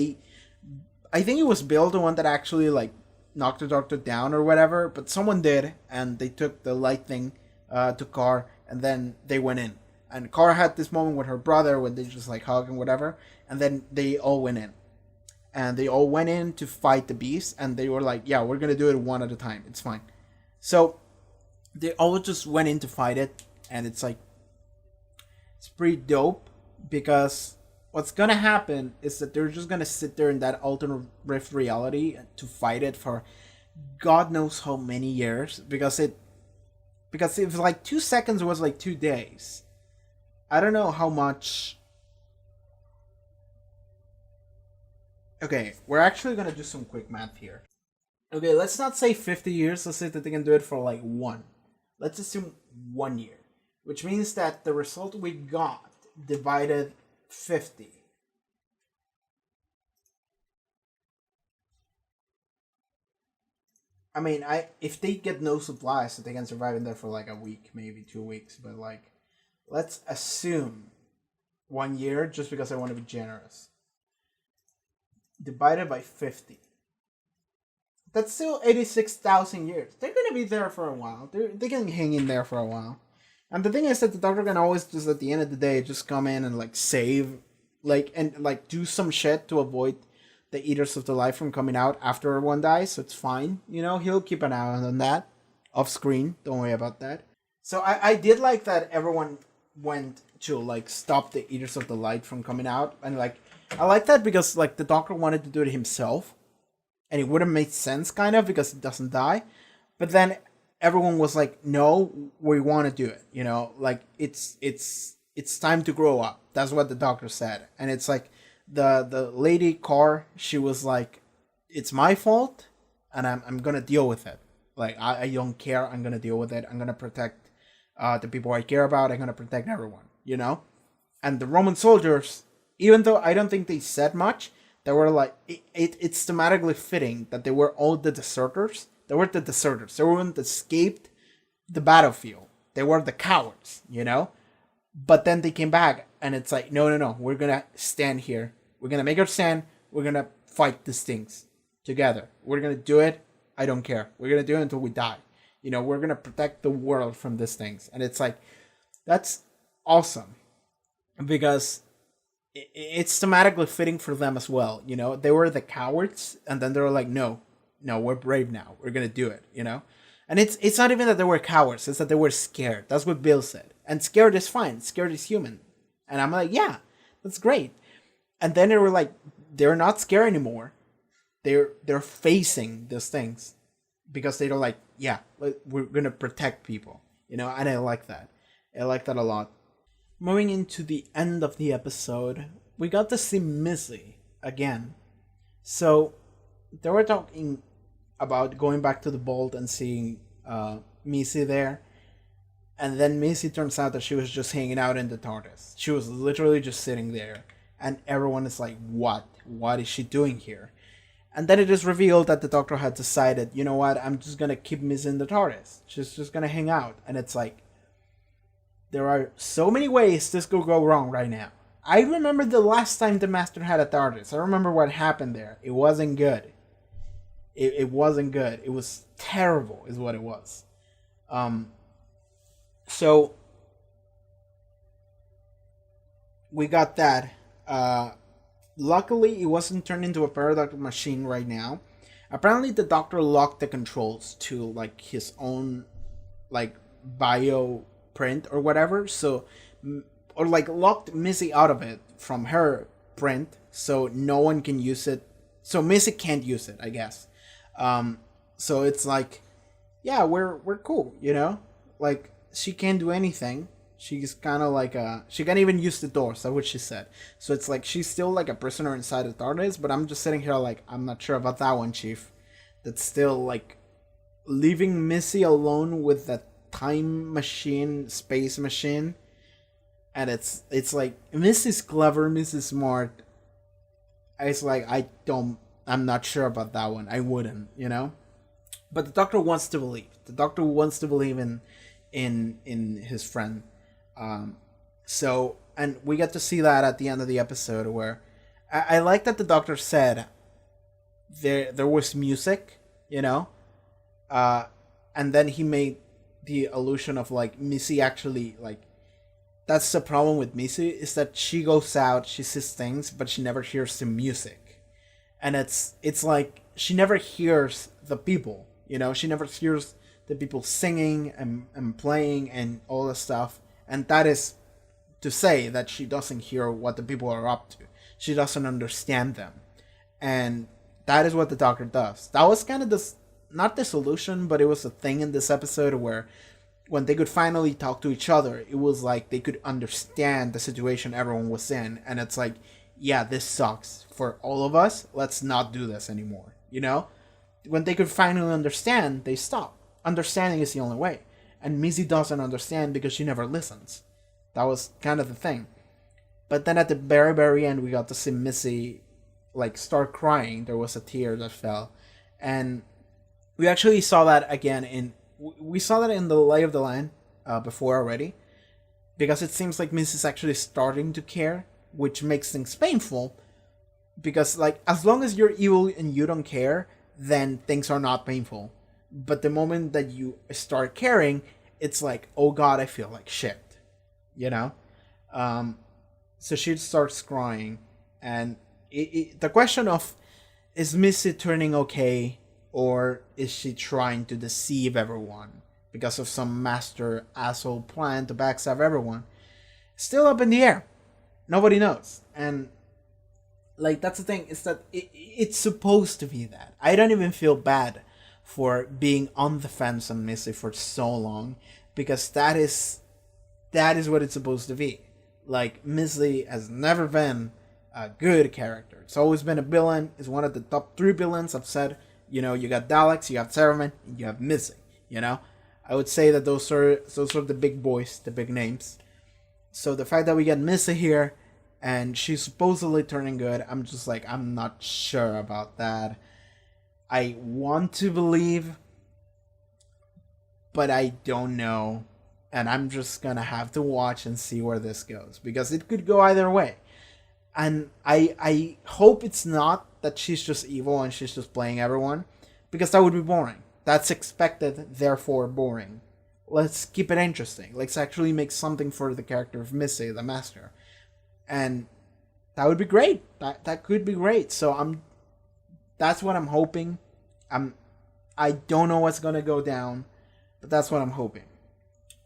I think it was Bill, the one that actually like knocked the doctor down or whatever, but someone did, and they took the light thing to Car, and then they went in. And Car had this moment with her brother when they just like hug and whatever, and then they all went in. And they all went in to fight the beast, and they were like, yeah, we're gonna do it one at a time, it's fine. So they all just went in to fight it, and it's like, it's pretty dope, because what's gonna happen is that they're just gonna sit there in that alternate rift reality to fight it for God knows how many years, because it was like 2 seconds was like 2 days. I don't know how much. Okay, we're actually gonna do some quick math here. Okay, let's not say 50 years, let's say that they can do it for like 1. Let's assume 1 year, which means that the result we got divided 50. I mean, if they get no supplies, so they can survive in there for like a week, maybe 2 weeks, but like, let's assume 1 year just because I want to be generous. Divided by 50. That's still 86,000 years. They're gonna be there for a while. They can hang in there for a while. And the thing is that the doctor can always just at the end of the day just come in and like save, like, and like do some shit to avoid the Eaters of the Life from coming out after one dies. So it's fine, you know. He'll keep an eye on that off screen. Don't worry about that. So I did like that everyone went to like stop the Eaters of the Light from coming out, and like I like that because like the doctor wanted to do it himself, and it would have made sense kind of because it doesn't die, but then everyone was like, no, we want to do it, you know, like it's time to grow up. That's what the doctor said. And it's like the lady Car, she was like, it's my fault and I'm gonna deal with it. Like I don't care, I'm gonna deal with it. I'm gonna protect the people I care about. I'm gonna protect everyone, you know. And the Roman soldiers, even though I don't think they said much, they were like, it's thematically fitting that they were all the deserters. They were the deserters. They were the ones that escaped the battlefield. They were the cowards, you know? But then they came back, and it's like, no. We're going to stand here. We're going to make our stand. We're going to fight these things together. We're going to do it. I don't care. We're going to do it until we die. You know, we're going to protect the world from these things. And it's like, that's awesome. Because it's thematically fitting for them as well. You know, they were the cowards, and then they were like, no, we're brave now. We're gonna do it, you know? And it's not even that they were cowards, it's that they were scared. That's what Bill said. And scared is fine. Scared is human. And I'm like, yeah, that's great. And then they were like, they're not scared anymore. They're facing these things. Because they're like, yeah, we're gonna protect people. You know, and I like that. I like that a lot. Moving into the end of the episode, we got to see Missy again. So they were talking about going back to the vault and seeing Missy there. And then Missy turns out that she was just hanging out in the TARDIS. She was literally just sitting there. And everyone is like, what? What is she doing here? And then it is revealed that the doctor had decided, you know what, I'm just going to keep Missy in the TARDIS. She's just going to hang out. And it's like, there are so many ways this could go wrong right now. I remember the last time the Master had a TARDIS. I remember what happened there. It wasn't good. It wasn't good. It was terrible is what it was. So we got that. Luckily, it wasn't turned into a paradox machine right now. Apparently, the doctor locked the controls to like his own like bio print or whatever. So, or like locked Missy out of it from her print, so no one can use it. So Missy can't use it, I guess. So it's like, yeah, we're cool, you know. Like she can't do anything. She's kind of like she can't even use the doors. That's what she said. So it's like she's still like a prisoner inside the TARDIS. But I'm just sitting here like I'm not sure about that one, Chief. That's still like leaving Missy alone with that time machine, space machine, and it's like Missy's clever, Missy's smart. It's like I'm not sure about that one. I wouldn't, you know. But the Doctor wants to believe. The Doctor wants to believe in his friend. So, and we get to see that at the end of the episode where I like that the Doctor said there was music, you know, and then he made the illusion of like Missy actually like. That's the problem with Missy is that she goes out, she sees things, but she never hears the music, and it's like she never hears the people, you know, she never hears the people singing and playing and all the stuff. And that is to say that she doesn't hear what the people are up to. She doesn't understand them. And that is what the Doctor does. That was kind of this, not the solution, but it was a thing in this episode where when they could finally talk to each other, it was like they could understand the situation everyone was in. And it's like, yeah, this sucks for all of us. Let's not do this anymore. You know? When they could finally understand, they stop. Understanding is the only way. And Missy doesn't understand because she never listens. That was kind of the thing. But then at the very, very end, we got to see Missy like start crying. There was a tear that fell. And we actually saw that again we saw that in the Lay of the Land before already. Because it seems like Missy's actually starting to care, which makes things painful. Because like as long as you're evil and you don't care, then things are not painful. But the moment that you start caring, it's like, oh god, I feel like shit. You know? So she starts crying. And the question of, is Missy turning okay? Or is she trying to deceive everyone? Because of some master asshole plan to backstab everyone? Still up in the air. Nobody knows. And like that's the thing, is that it's supposed to be that. I don't even feel bad for being on the fence on Missy for so long, because that is what it's supposed to be. Like Missy has never been a good character. It's always been a villain. It's one of the top 3 villains. I've said, you know, you got Daleks, you have Cereman, and you have Missy. You know, I would say that those are the big boys, the big names. So the fact that we get Missy here, and she's supposedly turning good, I'm just like, I'm not sure about that. I want to believe, but I don't know. And I'm just gonna have to watch and see where this goes, because it could go either way. And I hope it's not that she's just evil and she's just playing everyone, because that would be boring. That's expected, therefore boring. Let's keep it interesting. Let's actually make something for the character of Missy, the Master. And that would be great. That could be great. So that's what I'm hoping. I don't know what's gonna go down, but that's what I'm hoping.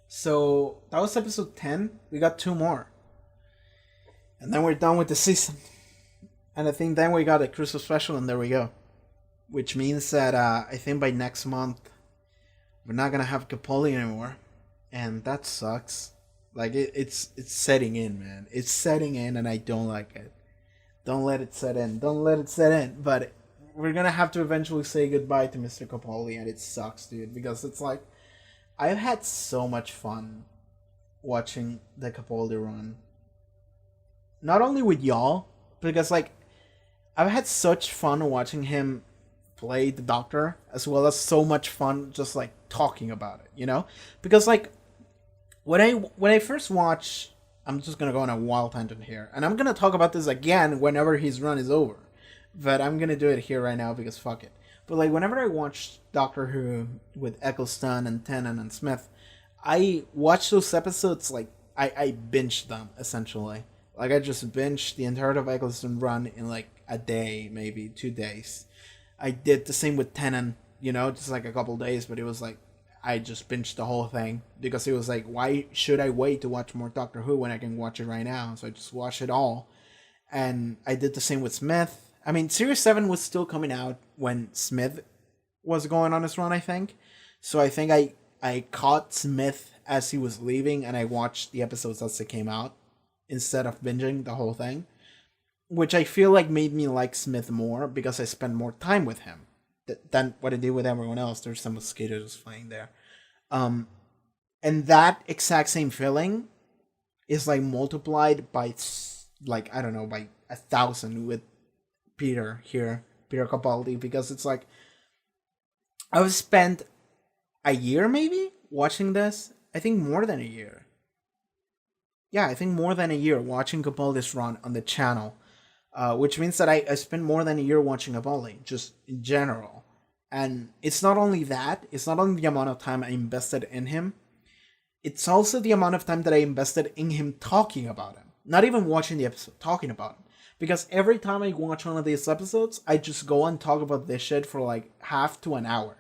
So that was episode 10. We got 2 more. And then we're done with the season. And I think then we got a Christmas special, and there we go. Which means that I think by next month, we're not gonna have Capaldi anymore. And that sucks. Like, it's setting in, man. It's setting in, and I don't like it. Don't let it set in. Don't let it set in. But we're gonna have to eventually say goodbye to Mr. Capaldi, and it sucks, dude. Because it's like, I've had so much fun watching the Capaldi run. Not only with y'all, because like, I've had such fun watching him play the Doctor, as well as so much fun just like talking about it, you know? Because like, when I first watched, I'm just gonna go on a wild tangent here, and I'm gonna talk about this again whenever his run is over, but I'm gonna do it here right now because fuck it. But like, whenever I watched Doctor Who with Eccleston and Tennant and Smith, I watched those episodes like I binged them essentially. Like, I just binged the entirety of Eccleston run in like a day, maybe 2 days. I did the same with Tennant, you know, just like a couple days, but it was like, I just binged the whole thing, because it was like, why should I wait to watch more Doctor Who when I can watch it right now? So I just watched it all. And I did the same with Smith. I mean, Series 7 was still coming out when Smith was going on his run, I think. So I think I caught Smith as he was leaving, and I watched the episodes as they came out instead of binging the whole thing, which I feel like made me like Smith more because I spent more time with him than what I did with everyone else. There's some mosquitoes flying there. And that exact same feeling is like multiplied by like, I don't know, by 1,000 with Peter Capaldi, because it's like I've spent a year maybe watching this. I think more than a year. Yeah, I think more than a year watching Capaldi's run on the channel, which means that I spent more than a year watching Capaldi, just in general. And it's not only that, it's not only the amount of time I invested in him, it's also the amount of time that I invested in him talking about him. Not even watching the episode, talking about him. Because every time I watch one of these episodes, I just go and talk about this shit for like half to an hour.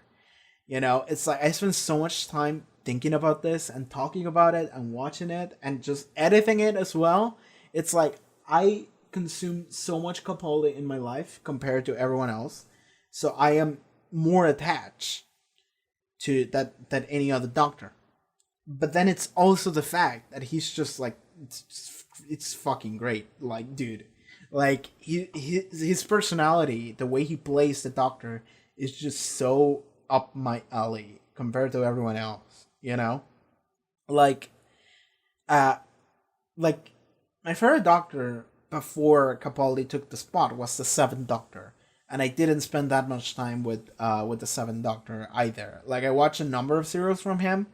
You know, it's like I spend so much time thinking about this and talking about it and watching it and just editing it as well. It's like I consume so much Capaldi in my life compared to everyone else. So I am more attached to that than any other doctor. But then it's also the fact that he's just like, it's fucking great. Like, dude, like his personality, the way he plays the doctor is just so up my alley compared to everyone else, you know? Like my favorite doctor before Capaldi took the spot was the Seventh Doctor. And I didn't spend that much time with the Seventh Doctor either. Like, I watched a number of series from him,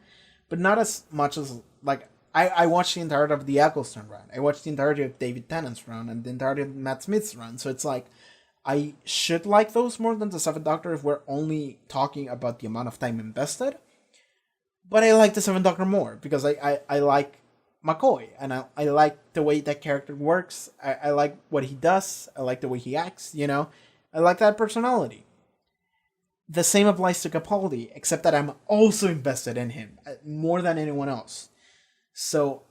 but not as much as, like, I watched the entirety of the Eccleston run. I watched the entirety of David Tennant's run and the entirety of Matt Smith's run. So it's like, I should like those more than the Seventh Doctor if we're only talking about the amount of time invested. But I like the Seventh Doctor more because I like McCoy and I like the way that character works. I like what he does. I like the way he acts, you know. I like that personality. The same applies to Capaldi, except that I'm also invested in him more than anyone else. So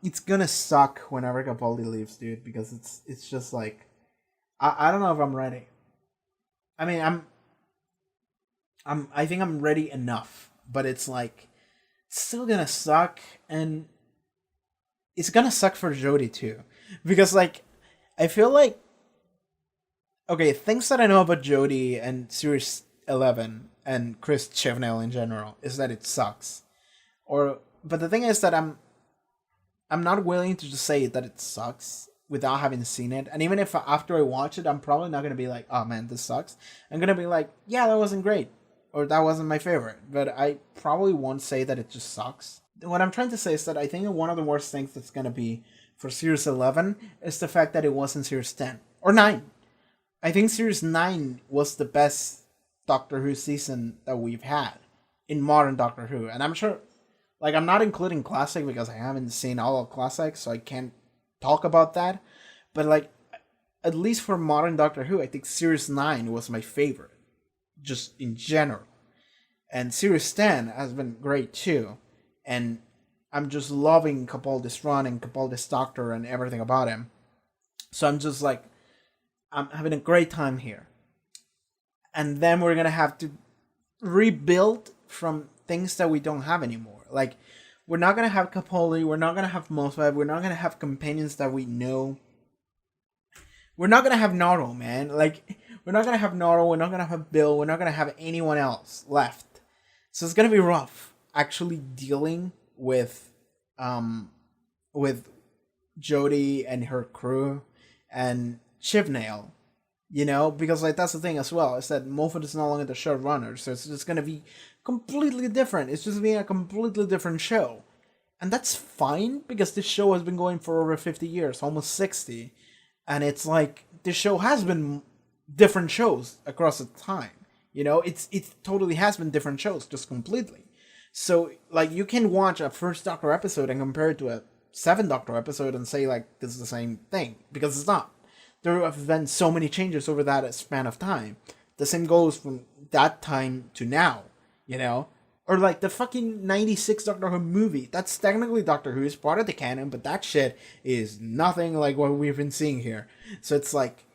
it's gonna suck whenever Capaldi leaves, dude, because it's just like I don't know if I'm ready. I mean, I think I'm ready enough, but it's like it's still gonna suck, and it's gonna suck for Jodie too, because like I feel like, okay, things that I know about Jodie and Series 11 and Chris Chibnall in general is that it sucks. But the thing is that I'm not willing to just say that it sucks without having seen it. And even if after I watch it, I'm probably not gonna be like, oh man, this sucks. I'm gonna be like, yeah, that wasn't great, or that wasn't my favorite. But I probably won't say that it just sucks. What I'm trying to say is that I think one of the worst things that's gonna be for Series 11 is the fact that it wasn't Series 10 or 9. I think Series 9 was the best Doctor Who season that we've had in modern Doctor Who. And I'm sure, like, I'm not including Classic because I haven't seen all of Classic, so I can't talk about that. But, like, at least for modern Doctor Who, I think Series 9 was my favorite, just in general. And Series 10 has been great too. And I'm just loving Capaldi's run and Capaldi's Doctor and everything about him. So I'm just like, I'm having a great time here. And then we're going to have to rebuild from things that we don't have anymore. Like, we're not going to have Capaldi, we're not going to have Mossad, we're not going to have companions that we know. We're not going to have Noro, man. Like, we're not going to have Noro, we're not going to have Bill, we're not going to have anyone else left. So it's going to be rough actually dealing with Jodie and her crew and Chibnall. You know, because like that's the thing as well, is that Moffat is no longer the showrunner, so it's just gonna be completely different. It's just being a completely different show. And that's fine, because this show has been going for over 50 years, almost 60. And it's like, this show has been different shows across the time. You know, it totally has been different shows, just completely. So, like, you can watch a First Doctor episode and compare it to a Seventh Doctor episode and say, like, this is the same thing, because it's not. There have been so many changes over that span of time. The same goes from that time to now, you know? Or like the fucking 96 Doctor Who movie. That's technically Doctor Who, is part of the canon, but that shit is nothing like what we've been seeing here. So it's like,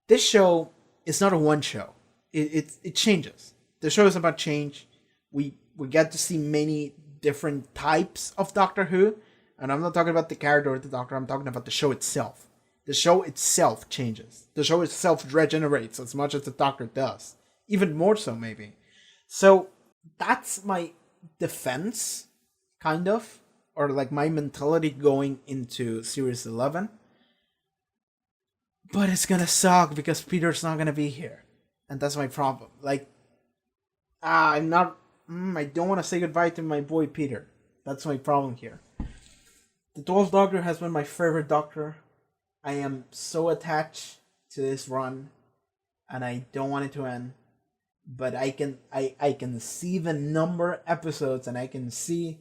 this show is not a one show. It changes. The show is about change. We get to see many different types of Doctor Who. And I'm not talking about the character or the Doctor, I'm talking about the show itself. The show itself changes. The show itself regenerates as much as the Doctor does. Even more so, maybe. So, that's my defense, kind of. Or like my mentality going into Series 11. But it's gonna suck because Peter's not gonna be here. And that's my problem. Like, I don't want to say goodbye to my boy Peter. That's my problem here. The 12th Doctor has been my favorite Doctor. I am so attached to this run, and I don't want it to end. But I can see the number of episodes, and I can see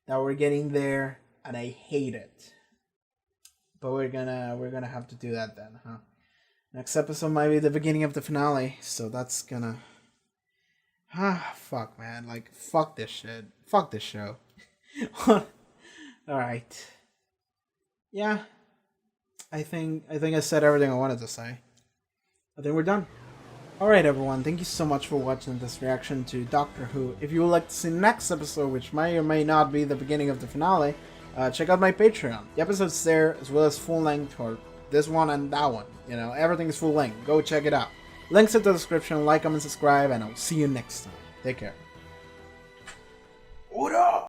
that we're getting there, and I hate it. But we're gonna have to do that then, huh? Next episode might be the beginning of the finale, so that's gonna... fuck, man. Like, fuck this shit. Fuck this show. Alright. Yeah. I think I said everything I wanted to say. I think we're done. Alright, everyone. Thank you so much for watching this reaction to Doctor Who. If you would like to see the next episode, which may or may not be the beginning of the finale, check out my Patreon. The episode's there, as well as full length, or this one and that one. You know, everything is full length. Go check it out. Links in the description. Like, comment, subscribe, and I'll see you next time. Take care.